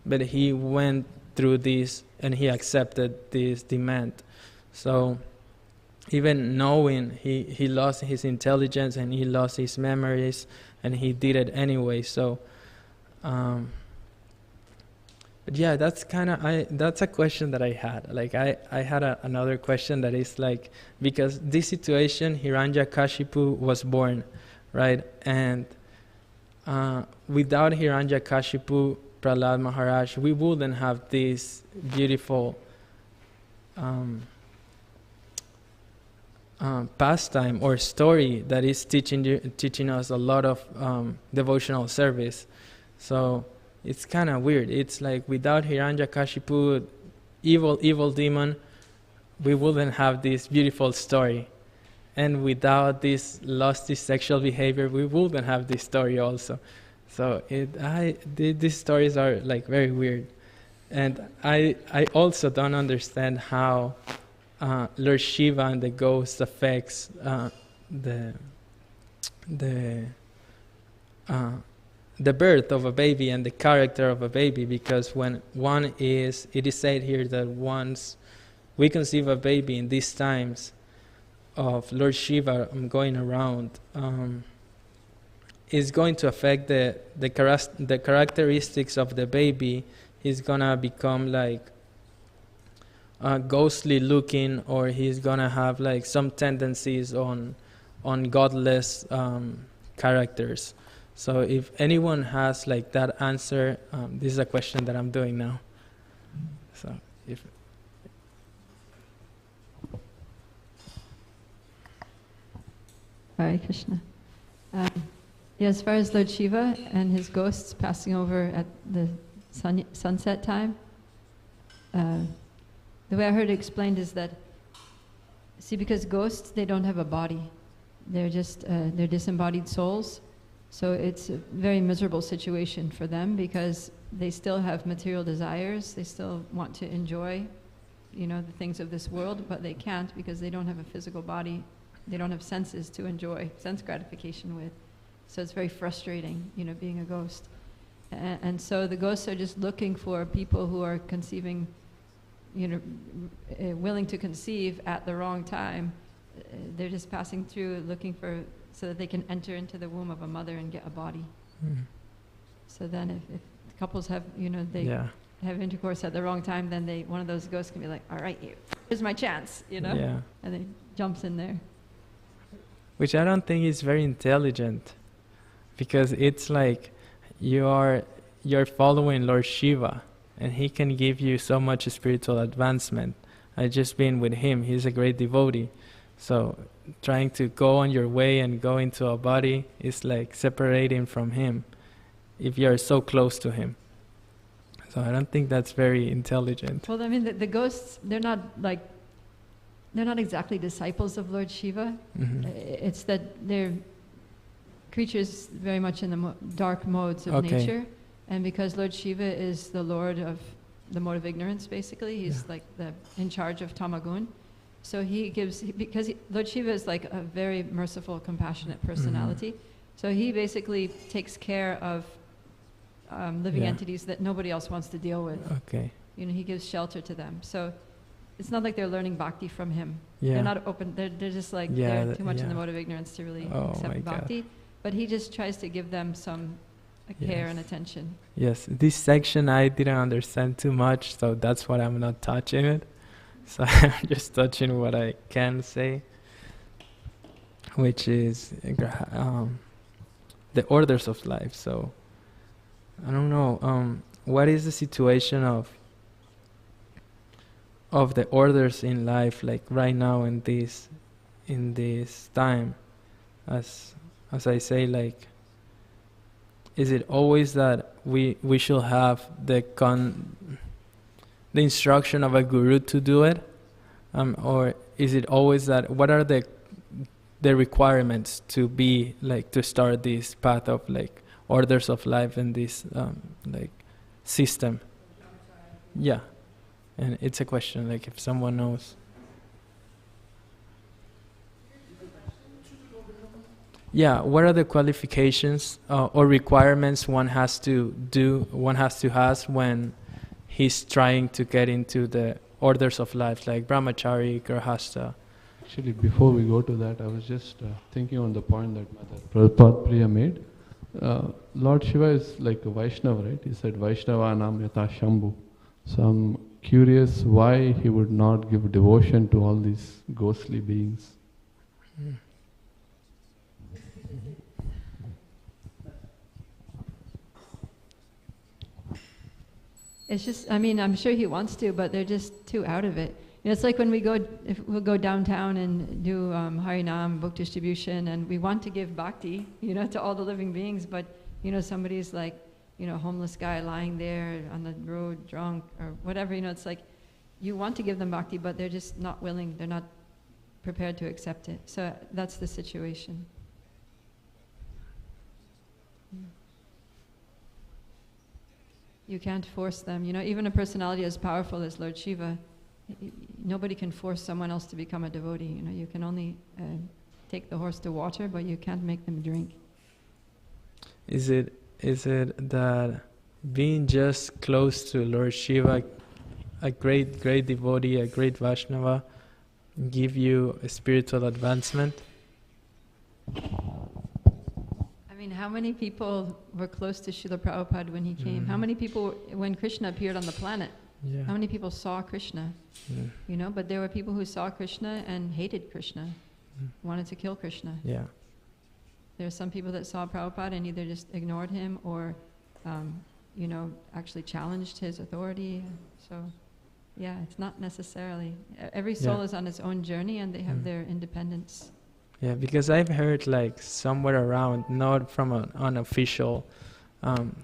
Speaker 5: but he went through this and he accepted this demand. So even knowing, he lost his intelligence and he lost his memories, and he did it anyway. So but yeah, that's a question that I had. Like I had another question that is like, because this situation, Hiranyakashipu was born, right? And without Hiranyakashipu, Prahlad Maharaj, we wouldn't have this beautiful pastime or story that is teaching us a lot of devotional service. So it's kind of weird. It's like without Hiranyakashipu, evil demon, we wouldn't have this beautiful story. And without this lusty sexual behavior, we wouldn't have this story also. So these stories are like very weird. And I also don't understand how Lord Shiva and the ghost affects the birth of a baby and the character of a baby, because when it is said here that once we conceive a baby in these times of Lord Shiva going around, is going to affect the characteristics of the baby. He's gonna become like ghostly looking, or he's gonna have like some tendencies on godless characters. So if anyone has like that answer, this is a question that I'm doing now. So if
Speaker 2: Hare Krishna. Yeah, as far as Lord Shiva and his ghosts passing over at the sunset time, the way I heard it explained is that, see, because ghosts, they don't have a body. They're just, they're disembodied souls. So it's a very miserable situation for them because they still have material desires. They still want to enjoy, the things of this world, but they can't because they don't have a physical body. They don't have senses to enjoy sense gratification with. So it's very frustrating, being a ghost. And so the ghosts are just looking for people who are conceiving, willing to conceive at the wrong time. They're just passing through looking so that they can enter into the womb of a mother and get a body. So then if couples have, have intercourse at the wrong time, then one of those ghosts can be like, all right, here's my chance, and then jumps in there.
Speaker 5: Which I don't think is very intelligent, because it's like you're following Lord Shiva, and he can give you so much spiritual advancement. I just been with him. He's a great devotee. So trying to go on your way and go into a body is like separating from him if you're so close to him. So I don't think that's very intelligent.
Speaker 2: Well, I mean, the ghosts, they're not like they're not exactly disciples of Lord Shiva.
Speaker 5: Mhm.
Speaker 2: It's that they're creatures very much in the dark modes of
Speaker 5: Okay.
Speaker 2: nature, and because Lord Shiva is the Lord of the mode of ignorance, basically, he's like in charge of Tamagun. So he gives, Lord Shiva is like a very merciful, compassionate personality. So he basically takes care of living
Speaker 5: Yeah.
Speaker 2: entities that nobody else wants to deal with.
Speaker 5: Okay.
Speaker 2: You know, he gives shelter to them. So it's not like they're learning bhakti from him.
Speaker 5: Yeah.
Speaker 2: They're not open. They're just like
Speaker 5: Yeah,
Speaker 2: they're too much in the
Speaker 5: yeah.
Speaker 2: mode of ignorance to really
Speaker 5: Oh my
Speaker 2: accept
Speaker 5: God.
Speaker 2: bhakti. But he just tries to give them some care
Speaker 5: Yes.
Speaker 2: and attention.
Speaker 5: Yes, this section I didn't understand too much, so that's why I'm not touching it. So I'm just touching what I can say, which is the orders of life. So I don't know, what is the situation of the orders in life, like right now in this time, as I say, like, is it always that we should have the instruction of a guru to do it, or is it always that what are the requirements to be like to start this path of like orders of life in this like system? Yeah, and it's a question like if someone knows. Yeah, what are the qualifications or requirements one has to have when he's trying to get into the orders of life, like brahmachari, grahastha?
Speaker 9: Actually, before we go to that, I was just thinking on the point that Mother Prabhupada Priya made. Lord Shiva is like a Vaishnava, right? He said, Vaishnava nam yata Shambhu. So I'm curious why he would not give devotion to all these ghostly beings.
Speaker 2: It's just, I mean, I'm sure he wants to, but they're just too out of it. You know, it's like when if we'll go downtown and do Harinam, book distribution, and we want to give bhakti, you know, to all the living beings, but, you know, somebody's like, you know, homeless guy lying there on the road, drunk, or whatever, you know, it's like, you want to give them bhakti, but they're just not willing, they're not prepared to accept it. So that's the situation. You can't force them. You know, even a personality as powerful as Lord Shiva, nobody can force someone else to become a devotee. You know, you can only take the horse to water, but you can't make them drink.
Speaker 5: Is it that being just close to Lord Shiva, a great devotee, a great Vaishnava, give you a spiritual advancement?
Speaker 2: I mean, how many people were close to Srila Prabhupada when he came? How many people, when Krishna appeared on the planet, how many people saw Krishna? You know, but there were people who saw Krishna and hated Krishna, wanted to kill Krishna.
Speaker 5: Yeah.
Speaker 2: There are some people that saw Prabhupada and either just ignored him or, you know, actually challenged his authority. So, yeah, it's not necessarily. Every soul is on its own journey and they have their independence.
Speaker 5: Yeah, because I've heard like somewhere around, not from an unofficial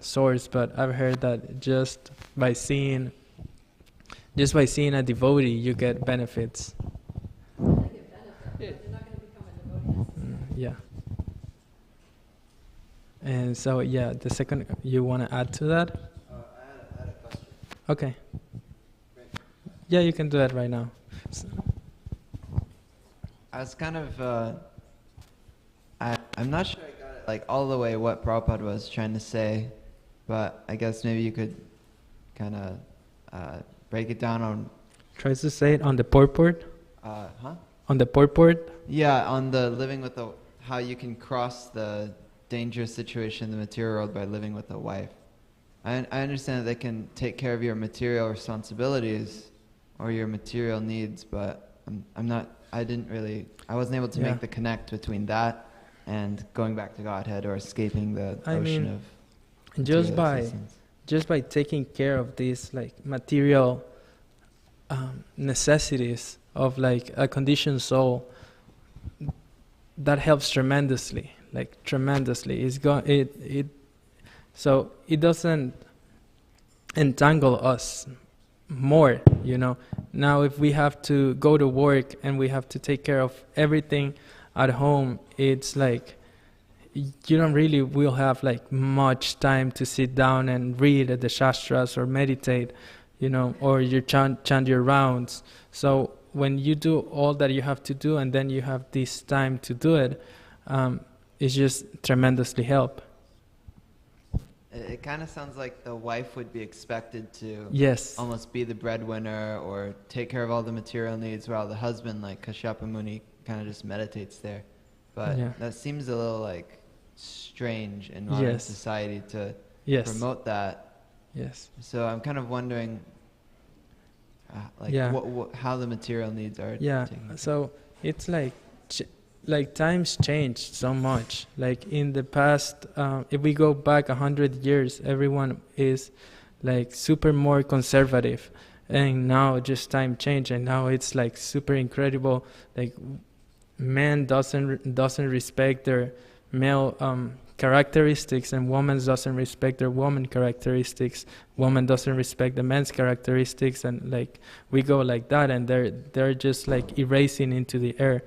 Speaker 5: source, but I've heard that just by seeing a devotee, you get benefits. Yeah. And so, yeah, the second, you want to add to that?
Speaker 6: I had a question.
Speaker 5: Okay. Yeah, you can do that right now.
Speaker 6: I was kind of, I'm not sure I got it like all the way what Prabhupada was trying to say, but I guess maybe you could kind of break it down on...
Speaker 5: Tries to say it on the purport?
Speaker 6: Huh?
Speaker 5: On the purport?
Speaker 6: Yeah, on the living with how you can cross the dangerous situation in the material world by living with a wife. I understand that they can take care of your material responsibilities or your material needs, but I wasn't able to make the connect between that and going back to Godhead or escaping the ocean of
Speaker 5: just
Speaker 6: existence.
Speaker 5: by taking care of these like material necessities of like a conditioned soul, that helps tremendously. So it doesn't entangle us more, you know, Now if we have to go to work and we have to take care of everything at home, it's like you don't really will have like much time to sit down and read the shastras or meditate, or you chant your rounds. So when you do all that you have to do and then you have this time to do it, it's just tremendously help.
Speaker 6: It kind of sounds like the wife would be expected to
Speaker 5: Yes.
Speaker 6: almost be the breadwinner or take care of all the material needs, while the husband, like Kashyapa Muni, kind of just meditates there. But
Speaker 5: Yeah.
Speaker 6: that seems a little like strange in modern
Speaker 5: Yes.
Speaker 6: society to
Speaker 5: Yes.
Speaker 6: promote that.
Speaker 5: Yes.
Speaker 6: So I'm kind of wondering,
Speaker 5: Yeah.
Speaker 6: how the material needs are.
Speaker 5: Yeah.
Speaker 6: taken.
Speaker 5: So it's like times changed so much. Like in the past, if we go back 100 years, everyone is like super more conservative, and now just time change, and now it's like super incredible. Like man doesn't respect their male characteristics, and woman doesn't respect their woman characteristics. Woman doesn't respect the man's characteristics, and like we go like that, and they're just like erasing into the air.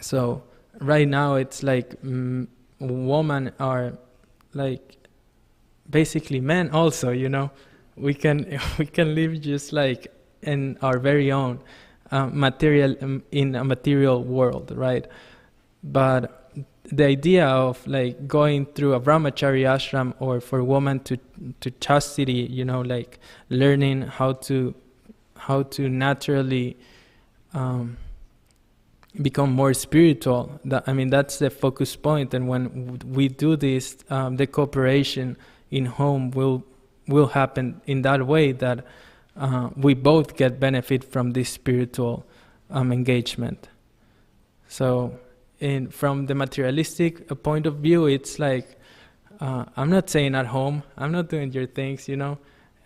Speaker 5: So right now it's like women are like basically men also. We can live just like in our very own material in a material world, right? But the idea of like going through a brahmachari ashram, or for women to chastity, like learning how to naturally become more spiritual. That's the focus point. And when we do this, the cooperation in home will happen in that way, that we both get benefit from this spiritual engagement. So from the materialistic point of view, it's like I'm not saying at home, I'm not doing your things,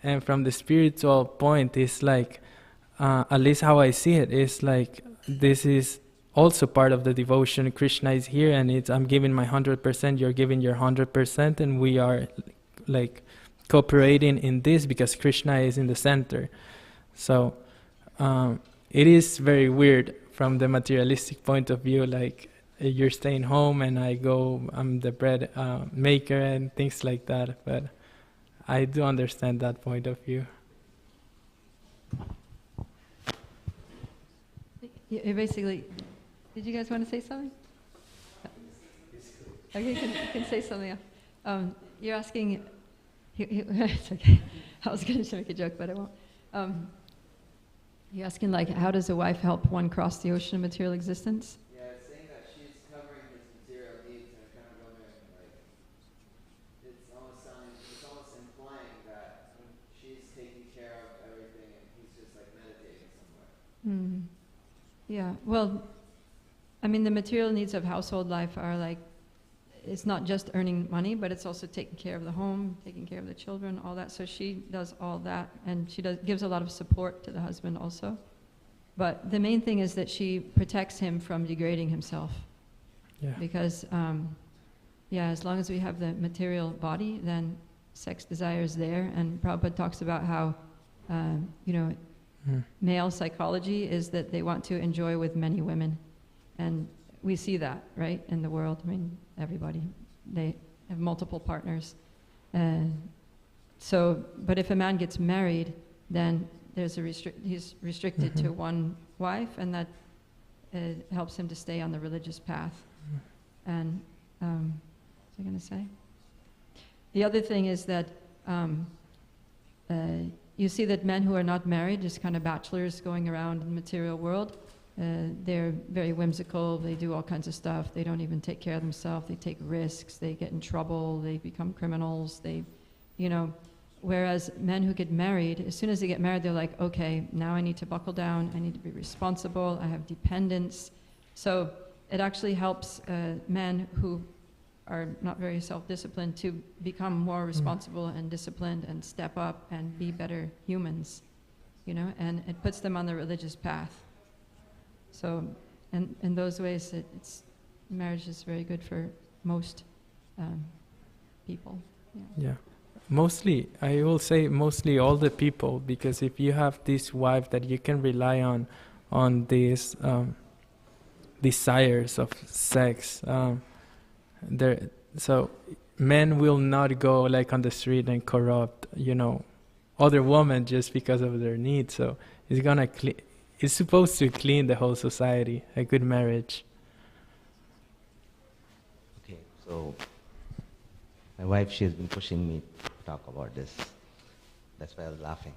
Speaker 5: and from the spiritual point, it's like at least how I see it is like this is also part of the devotion. Krishna is here, and I'm giving my 100%, you're giving your 100%, and we are like cooperating in this because Krishna is in the center. So it is very weird from the materialistic point of view, like you're staying home and I'm the bread maker and things like that. But I do understand that point of view.
Speaker 2: You basically, did you guys want to say something? Okay, you can say something else. You're asking, it's okay. I was going to make a joke, but I won't. You're asking, like, how does a wife help one cross the ocean of material existence?
Speaker 6: Yeah, it's saying that she's covering his material needs, and I'm kind of wondering, like, it's almost implying that she's taking care of everything, and he's just like meditating somewhere.
Speaker 2: Yeah, well, the material needs of household life are like, it's not just earning money, but it's also taking care of the home, taking care of the children, all that. So she does all that, and she gives a lot of support to the husband also. But the main thing is that she protects him from degrading himself.
Speaker 5: Yeah.
Speaker 2: Because, as long as we have the material body, then sex desire is there. And Prabhupada talks about how, male psychology is that they want to enjoy with many women. And we see that, right, in the world. Everybody, they have multiple partners. But if a man gets married, then there's he's restricted to one wife, and that helps him to stay on the religious path. And what was I going to say? The other thing is that you see that men who are not married, just kind of bachelors going around in the material world, they're very whimsical, they do all kinds of stuff, they don't even take care of themselves, they take risks, they get in trouble, they become criminals, whereas men who get married, as soon as they get married, they're like, okay, now I need to buckle down, I need to be responsible, I have dependents. So it actually helps men who are not very self-disciplined to become more responsible and disciplined and step up and be better humans, and it puts them on the religious path. So, and in those ways, marriage is very good for most people.
Speaker 5: Yeah. Mostly, I will say mostly all the people, because if you have this wife that you can rely on these desires of sex, there, so men will not go like on the street and corrupt, other women just because of their needs. So it's supposed to clean the whole society, a good marriage.
Speaker 8: Okay, so my wife, she has been pushing me to talk about this. That's why I was laughing.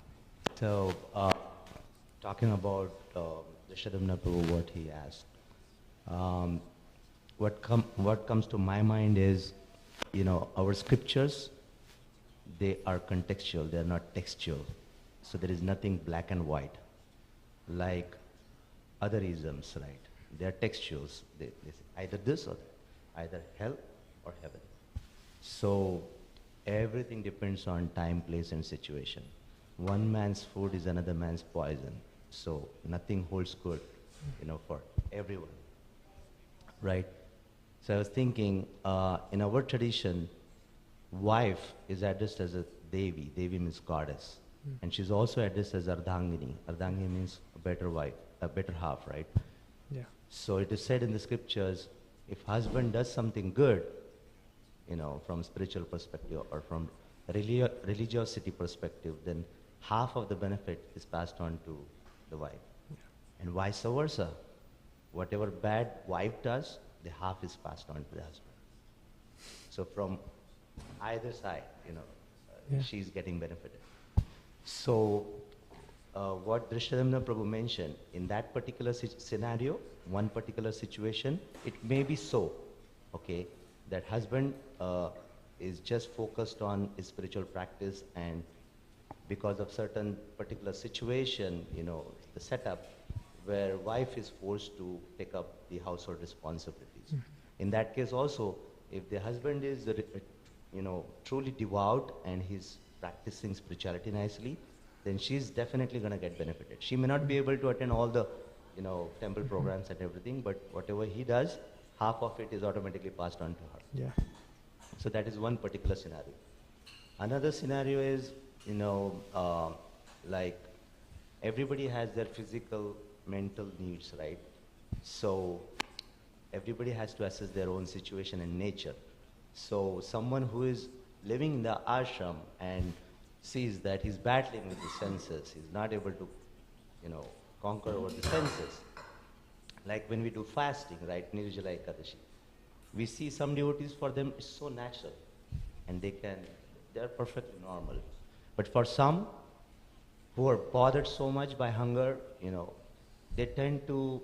Speaker 8: So, talking about the Shadamna Prabhu, what he asked. What comes to my mind is, our scriptures, they are contextual, they are not textual. So there is nothing black and white, like other isms, right? They are textuals. They say either this or that, either hell or heaven. So everything depends on time, place, and situation. One man's food is another man's poison. So nothing holds good, for everyone, right? So I was thinking, in our tradition, wife is addressed as a Devi. Devi means goddess. And she's also addressed as Ardhangini. Ardhangini means a better wife, a better half, right?
Speaker 5: Yeah.
Speaker 8: So it is said in the scriptures, if husband does something good, from spiritual perspective or from religiosity perspective, then half of the benefit is passed on to the wife. Yeah. And vice versa. Whatever bad wife does, the half is passed on to the husband. So from either side, she's getting benefited. So what Drishadamna Prabhu mentioned, in that particular scenario, one particular situation, it may be so, okay, that husband is just focused on his spiritual practice, and because of certain particular situation, the setup, where wife is forced to take up the household responsibilities. Mm-hmm. In that case also, if the husband is, truly devout and he's practicing spirituality nicely, then she's definitely going to get benefited. She may not be able to attend all the, temple programs and everything, but whatever he does, half of it is automatically passed on to her.
Speaker 5: Yeah.
Speaker 8: So that is one particular scenario. Another scenario is, like everybody has their physical, mental needs, right? So everybody has to assess their own situation and nature. So someone who is living in the ashram and sees that he's battling with the senses, he's not able to, conquer over the senses. Like when we do fasting, right, Nirjala Ekadashi, we see some devotees, for them it's so natural, and they're perfectly normal. But for some who are bothered so much by hunger, they tend to,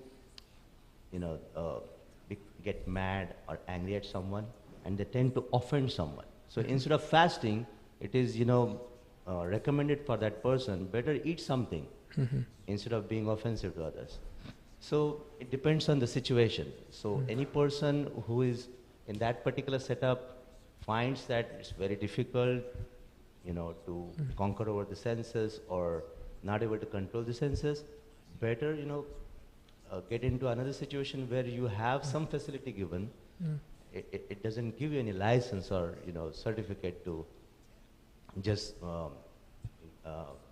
Speaker 8: get mad or angry at someone, and they tend to offend someone. So instead of fasting, it is, recommended for that person, better eat something instead of being offensive to others. So it depends on the situation. So any person who is in that particular setup finds that it's very difficult, to conquer over the senses or not able to control the senses, better, get into another situation where you have some facility given. It doesn't give you any license or, certificate to just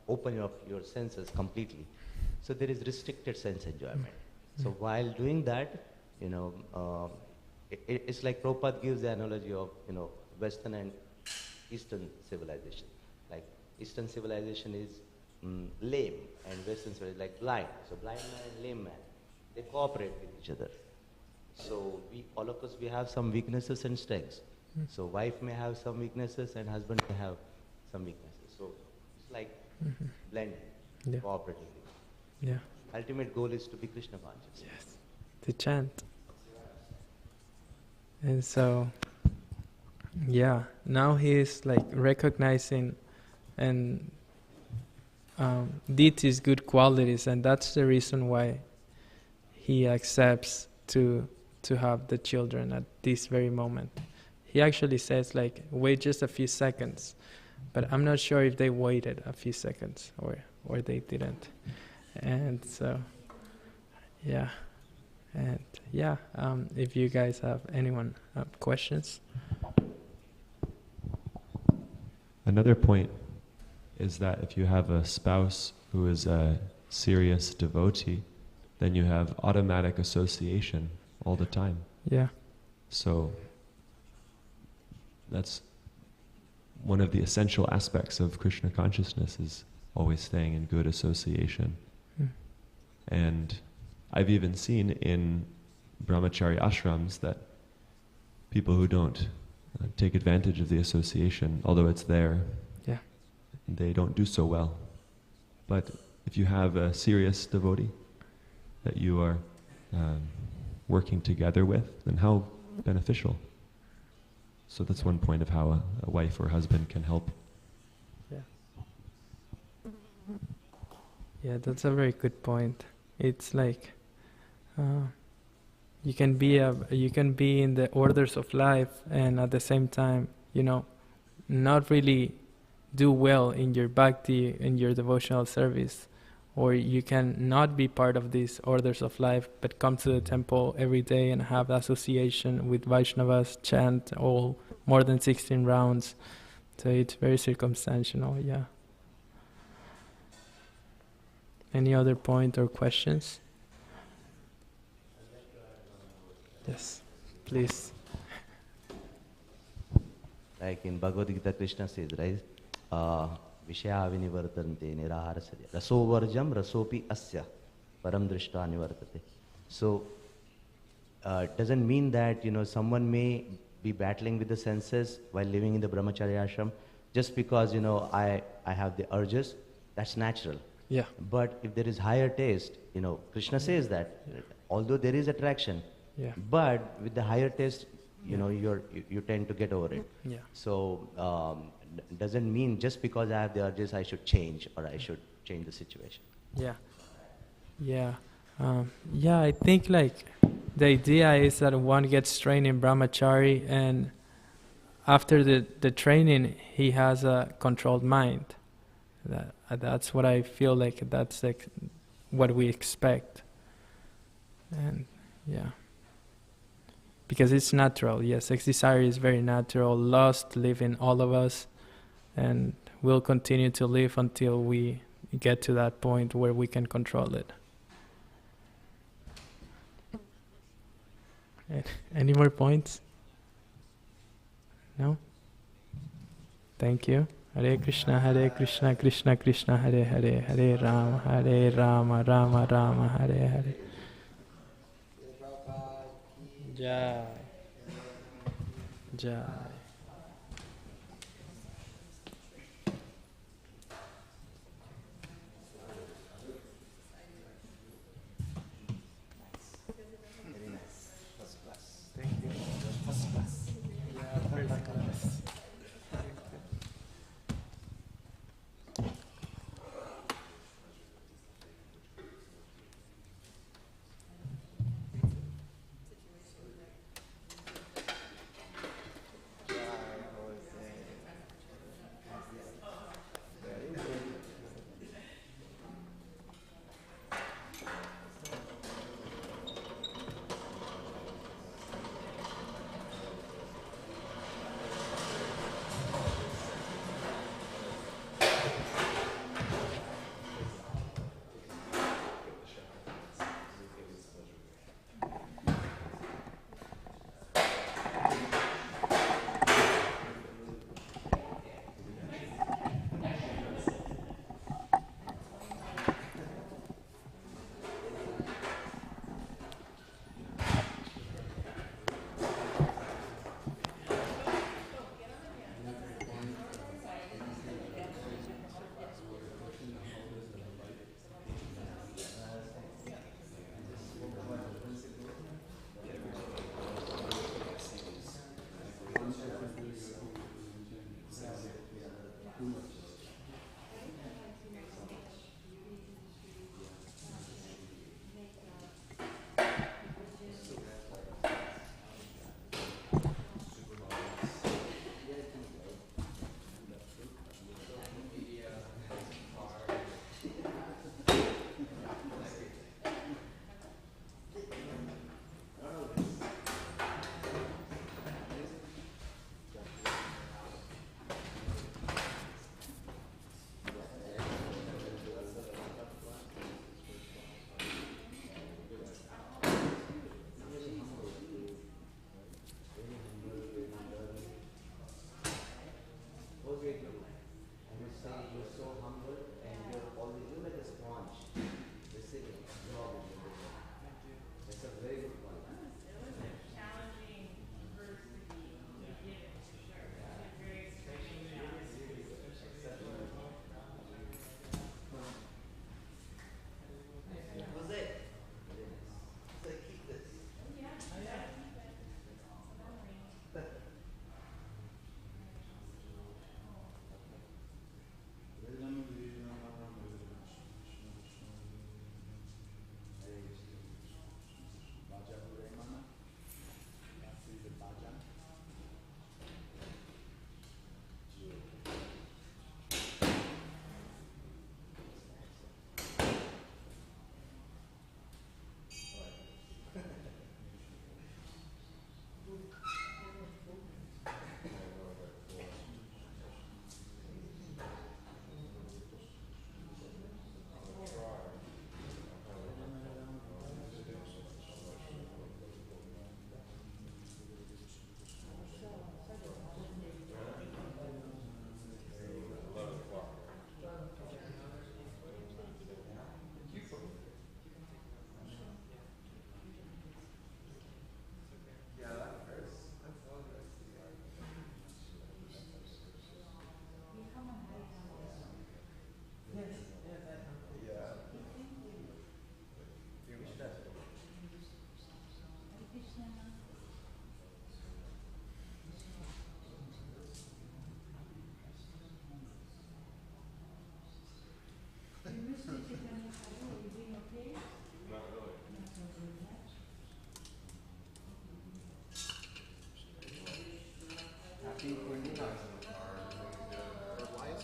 Speaker 8: open up your senses completely. So there is restricted sense enjoyment. So while doing that, it's like Prabhupada gives the analogy of, Western and Eastern civilization. Like Eastern civilization is lame, and Western civilization is like blind. So blind man and lame man, they cooperate with each other. So all of us, we have some weaknesses and strengths. So wife may have some weaknesses and husband may have some weaknesses. So it's like blending, cooperating.
Speaker 5: Yeah.
Speaker 8: Ultimate goal is to be Krishna conscious.
Speaker 5: Yes. To chant. And so, now he is like recognizing and deity's good qualities, and that's the reason why he accepts to have the children at this very moment. He actually says like, wait just a few seconds, but I'm not sure if they waited a few seconds or they didn't. And so, if you guys have anyone questions.
Speaker 7: Another point is that if you have a spouse who is a serious devotee, then you have automatic association all the time.
Speaker 5: Yeah.
Speaker 7: So that's one of the essential aspects of Krishna consciousness, is always staying in good association.
Speaker 5: Mm.
Speaker 7: And I've even seen in brahmachari ashrams that people who don't take advantage of the association, although it's there,
Speaker 5: Yeah.
Speaker 7: they don't do so well. But if you have a serious devotee that you are working together with, then how beneficial. So that's one point of how a wife or husband can help.
Speaker 5: Yeah. Yeah, that's a very good point. It's like you can be in the orders of life and at the same time, not really do well in your bhakti, in your devotional service. Or you can not be part of these orders of life, but come to the temple every day and have association with Vaishnavas, chant all more than 16 rounds. So it's very circumstantial, yeah. Any other point or questions? Yes, please.
Speaker 8: Like in Bhagavad Gita, Krishna says, right? Vishaya vinivartante niraharasarya. Raso varjam rasopi asya param drishta nivartate. So, it doesn't mean that, someone may be battling with the senses while living in the brahmacharya ashram just because, I have the urges. That's natural.
Speaker 5: Yeah.
Speaker 8: But if there is higher taste, Krishna says that, although there is attraction,
Speaker 5: Yeah.
Speaker 8: but with the higher taste, you tend to get over it.
Speaker 5: Yeah.
Speaker 8: So, doesn't mean just because I have the urges I should change or I should change the situation.
Speaker 5: Yeah. Yeah. I think like the idea is that one gets trained in brahmachari, and after the training he has a controlled mind. That's what I feel like. That's like what we expect. And yeah. Because it's natural. Yes, sex desire is very natural. Lust live in all of us, and we'll continue to live until we get to that point where we can control it. Any more points? No? Thank you. Hare Krishna, Krishna Krishna, Hare Hare, Hare Rama, Rama Rama, Hare Hare. Jai. Jai.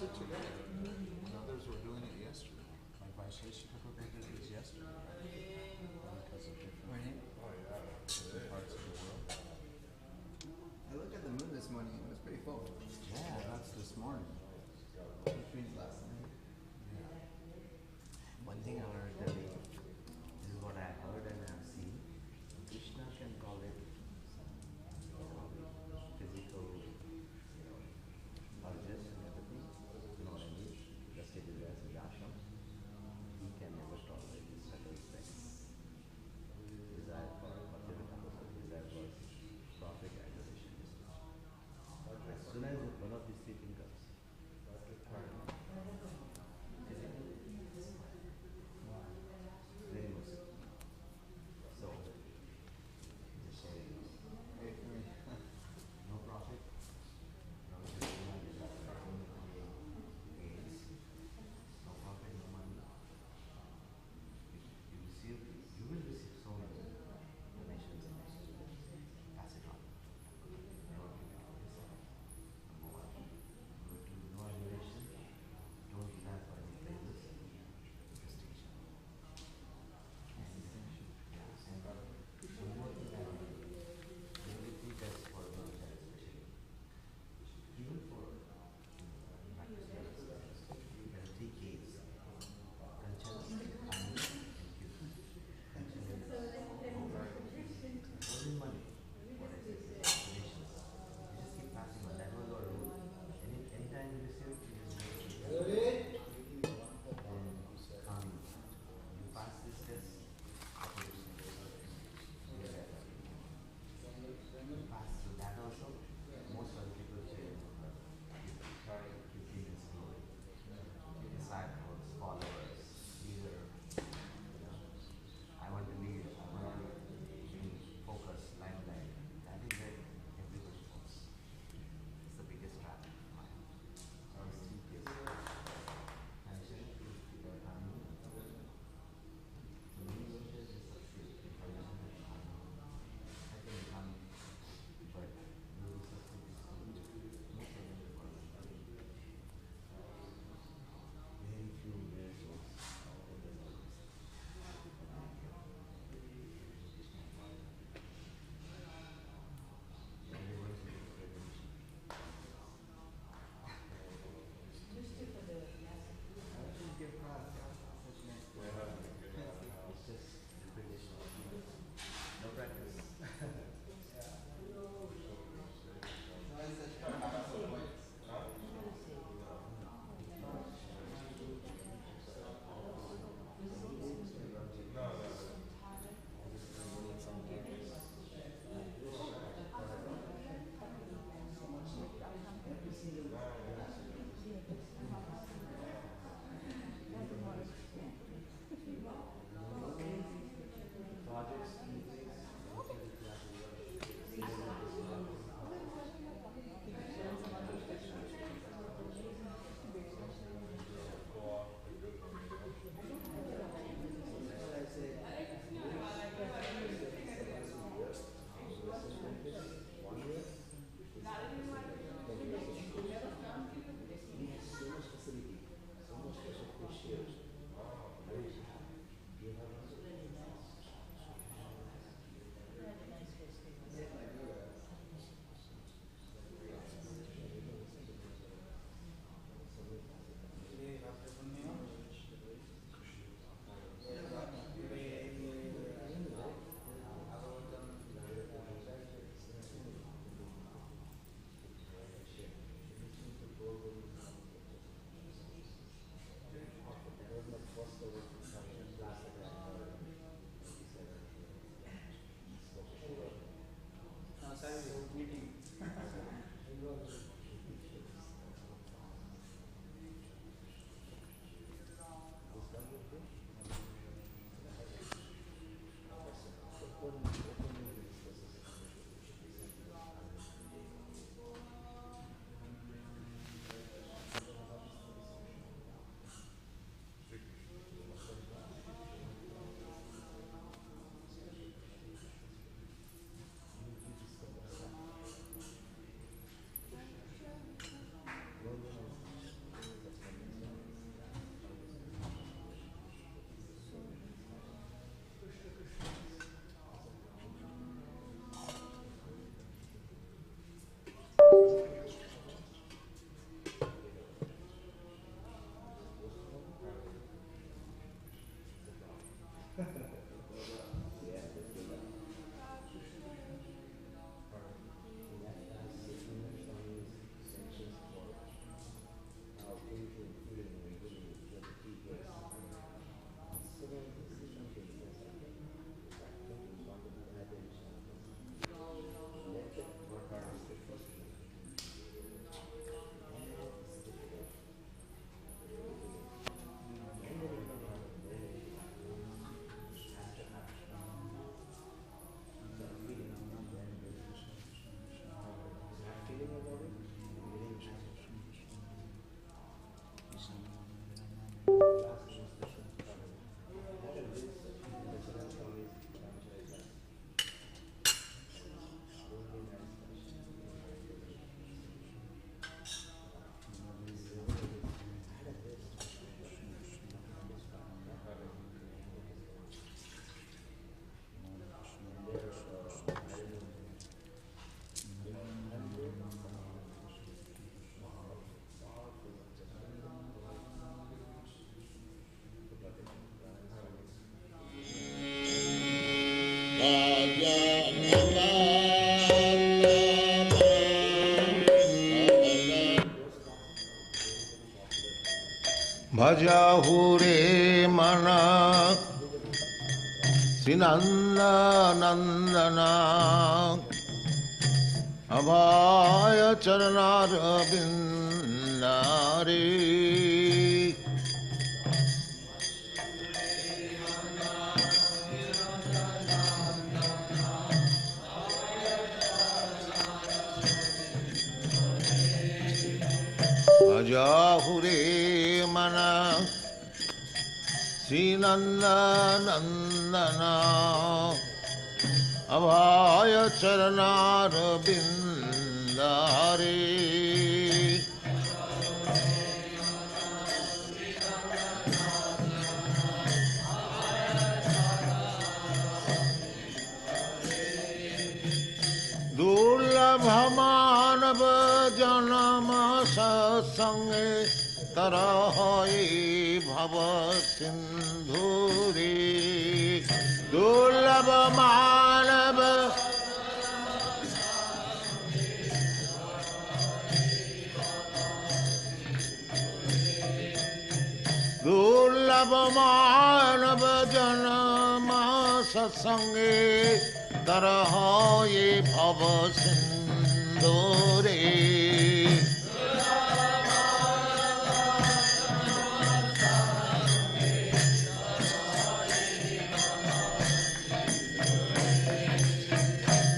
Speaker 10: it today. And others were doing it yesterday. My Vaisheshika Prabhupada did this yesterday, right? Because of different parts of the world.
Speaker 6: I looked at the moon this morning, it was pretty full.
Speaker 10: Yeah, that's this morning.
Speaker 6: Which means last night.
Speaker 8: One thing I want to tell you, this is what I heard and have seen. Krishna can call it physical, urges and everything. You know what I mean? Just it is as a ashram. He can never tolerate this subtle sex. Desire for material, desire for profit, acquisition. As soon as one of these three things comes,
Speaker 11: भजहुरे मना श्रीनंदनंदना अभय चरणारविंदारे भजहुरे मना श्रीनंदनंदना अभय चरणारविंदारे दुर्लभ मानव जन्म सत्संगे तरह भव सिंधुरे दुर्लभ मानव दुर्लभ मानव जन्म सत्संगे तरह भव सिंधुरे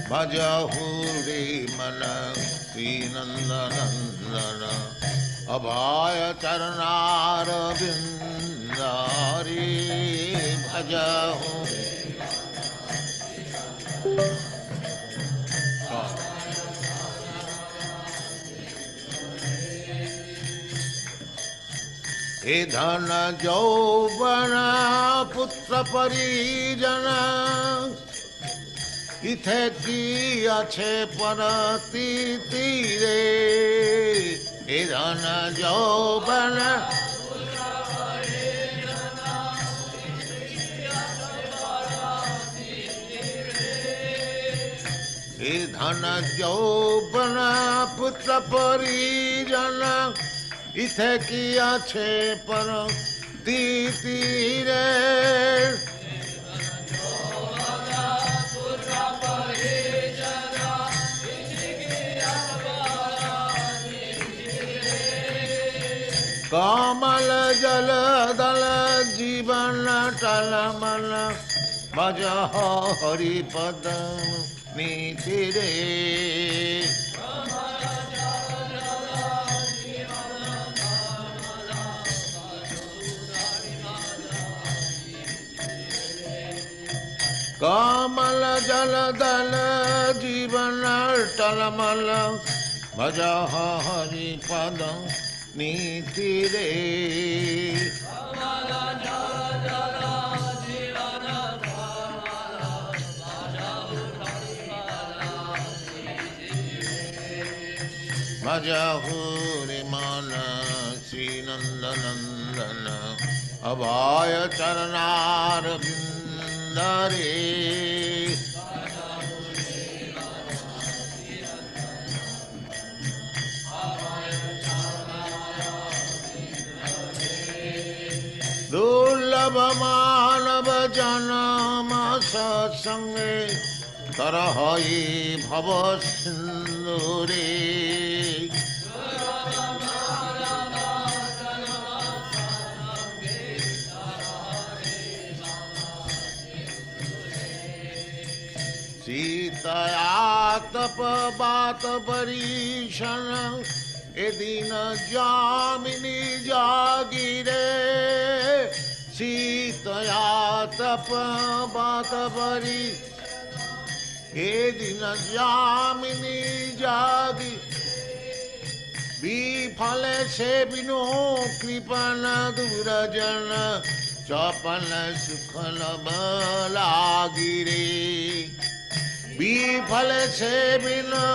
Speaker 11: भजहुरे मन श्रीनंदनंदन अभय चरणारविंदारे भजहुरे हे धन यौवन पुत्र परिजन इथे की अच्छे परती तीरे हे धन यौवन हे धन यौवन पुत्र परिजन इथे की अच्छे परती तीरे कमल जल दल जीवन टलमल भज हरिपद नीति रे कमल जल दल जीवन टलमल भज हरिपद नीति रे भजहुरे मन श्रीनंदनंदन अभय चरणारविंदारे दुर्लभ मानव जन्म सत्संगे तरह भव सिंधुरे सीतया तप बात परीक्षण ए दिन जामिनी जागिरे सीतया तप बात परी ए दिन जामिनी जागी विफल से बिनो कृपण दुरजन चपल सुखल लागिरे विफल से बिनो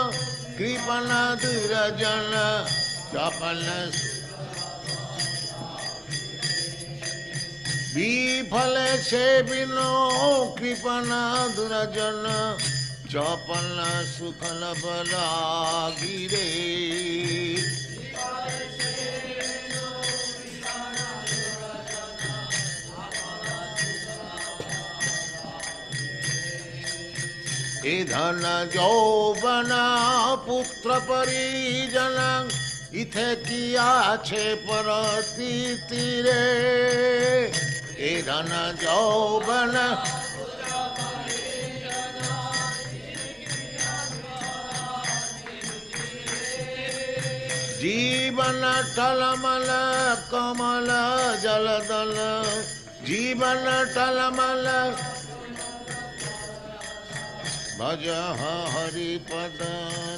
Speaker 11: कृपण दुरजन चपल विफल से बिनो कृपण दुरजन चपल सुखल बलागिरे ए धन यौवन पुत्र परिजन इथे किया छे परती तीरे ए धन यौवन जीवन टलमल कमल जलदल जीवन टलमल भज हरिपद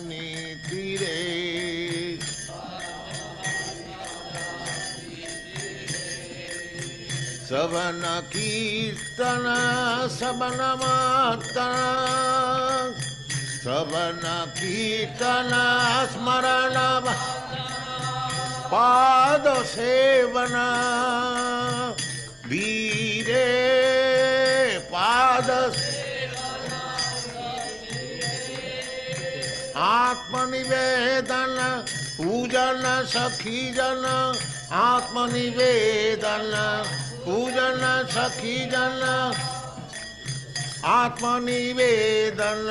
Speaker 11: नीति रे सबन कीर्तन सबन मातन सबन कीर्तन स्मरण पाद सेवन वीरे पाद आत्मनिवेदन पूजन सखी जन आत्मनिवेदन पूजन सखी जन आत्मनिवेदन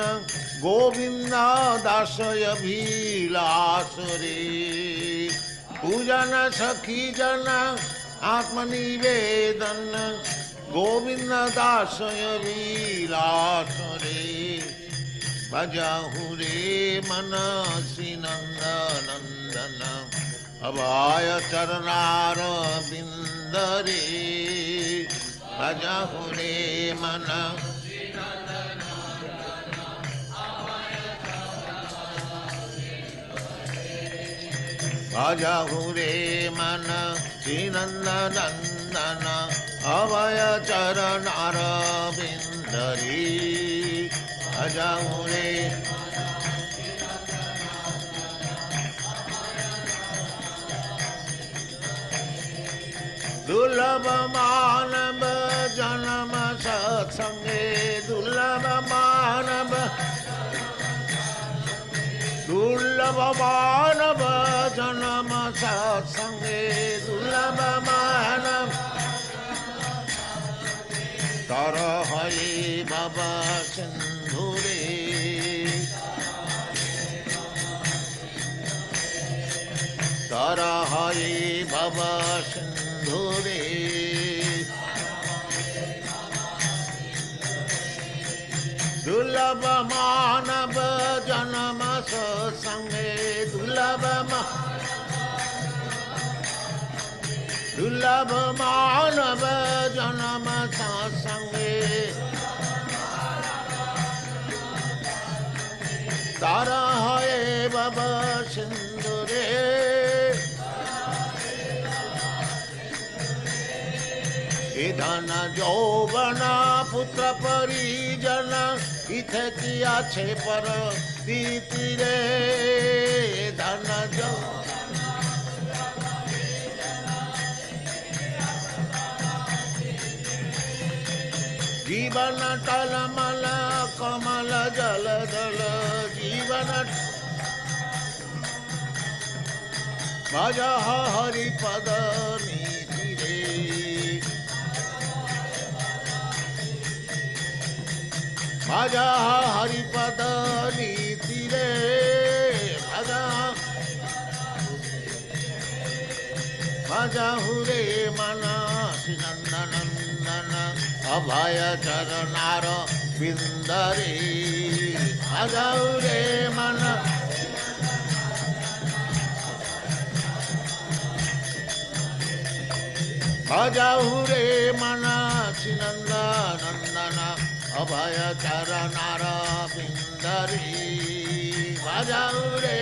Speaker 11: गोविंद दासय अभिलाष रे पूजन सखी जन आत्मनिवेदन गोविंद दासय अभिलाष रे भजहु रे मनसि नंद नंदन अभय चरणार बिंद रे भजहु रे मन भजहु रे मन श्रीनंद नंदन अभय चरणार बिंद रे भजहु रे दुर्लभ मानव जन्म सत्संगे दुर्लभ मानव दुर्लभ मानव जन्म सत्संगे दुर्लभ मानव तर हरि बाबा सिंधु रे तर हरि बाबा सिंधु रे दुर्लभ मानव जन्म सत्संगे दुर्लभ दुर्लभ मानव जन्म सत्संगे तारा है बाबा सिंधु रे धन यौवन पुत्र परिजन इथे किया छे पर दीति रे धन जीवन टलमल कमल जलदल जीवन भज हरिपद नीति रे भज हरिपद नीति रे भजहु रे मन नंदन अभय चरणार बिंद रे भजहु रे मन भजहु रे मन नंदन अभय चरणार बिंद रे भजहु रे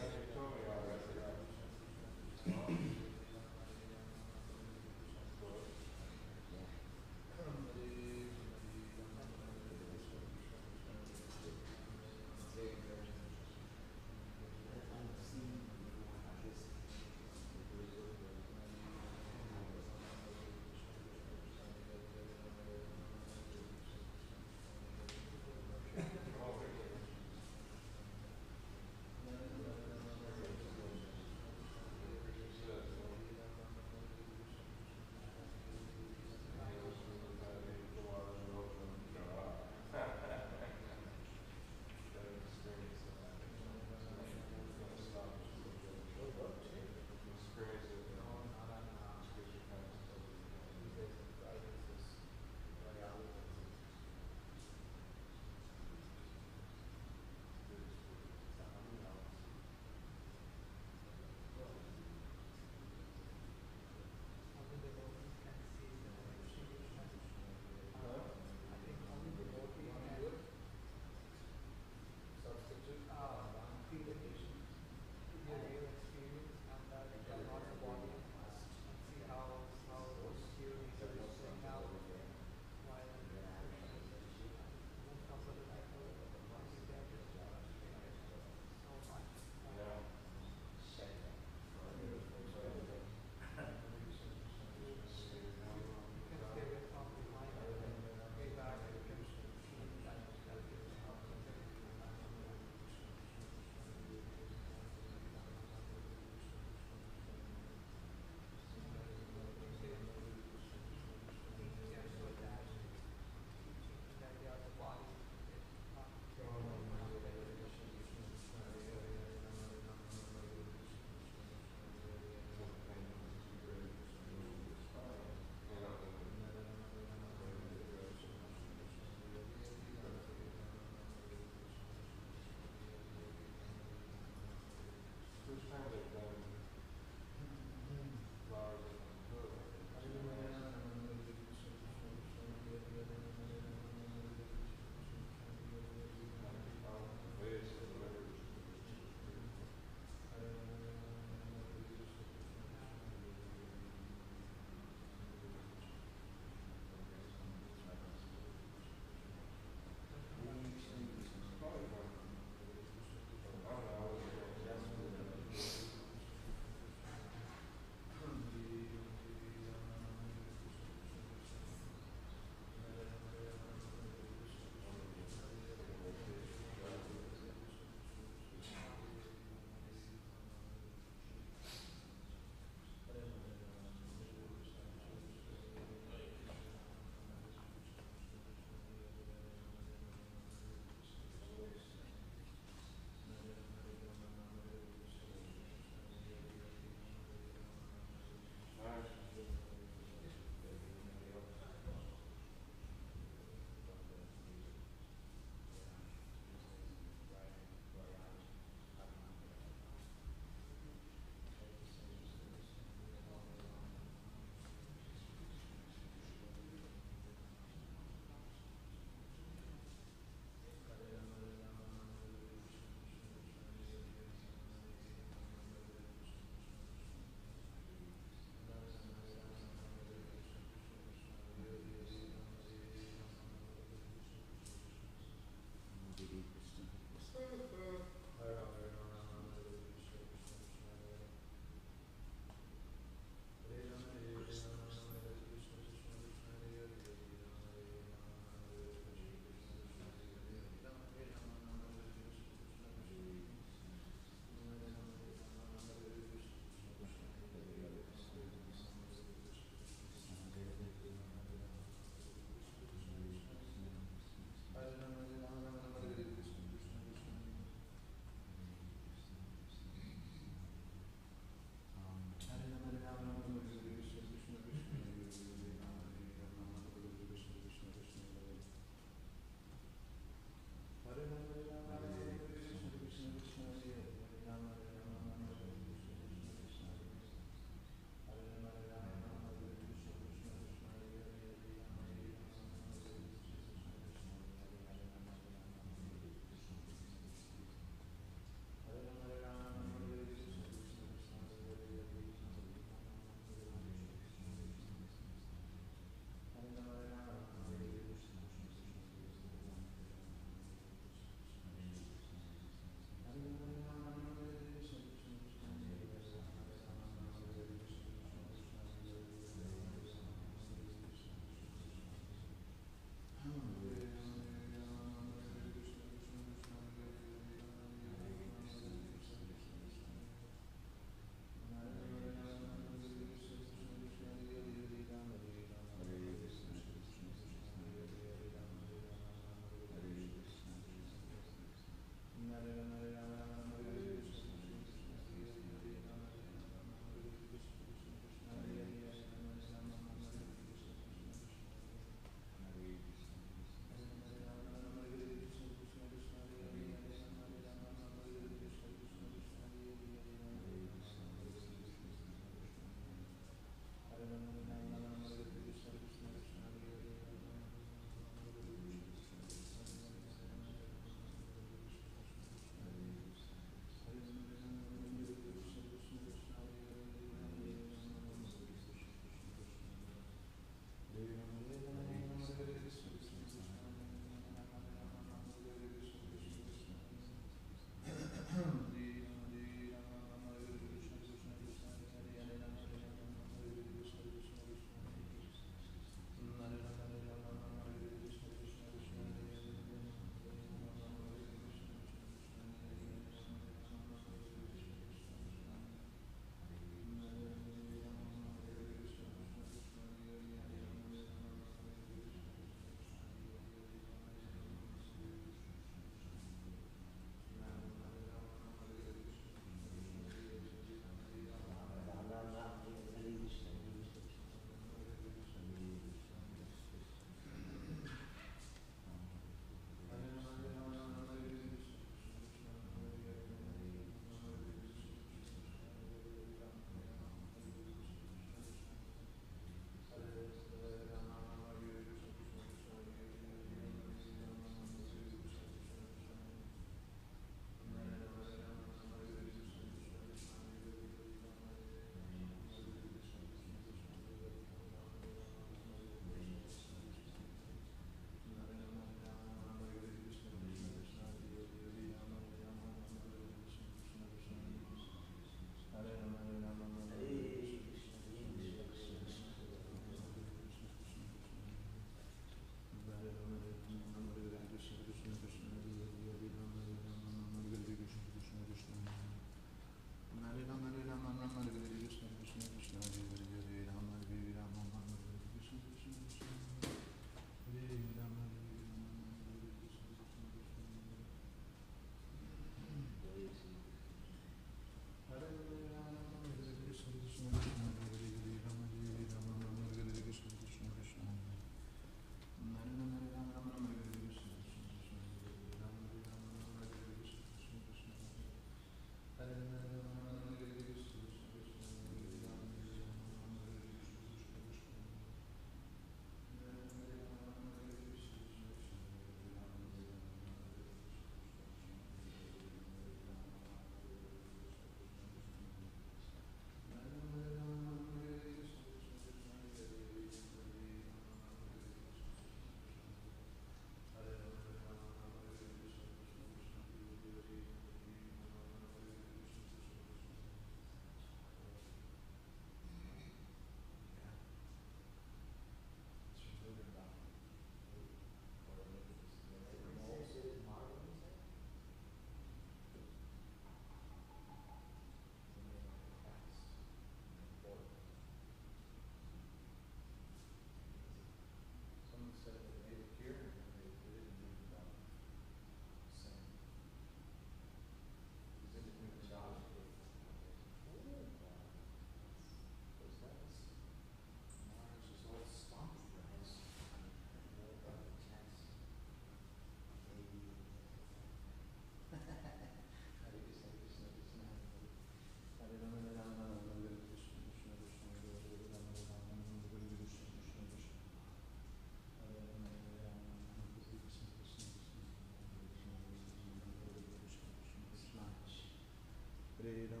Speaker 10: Vedam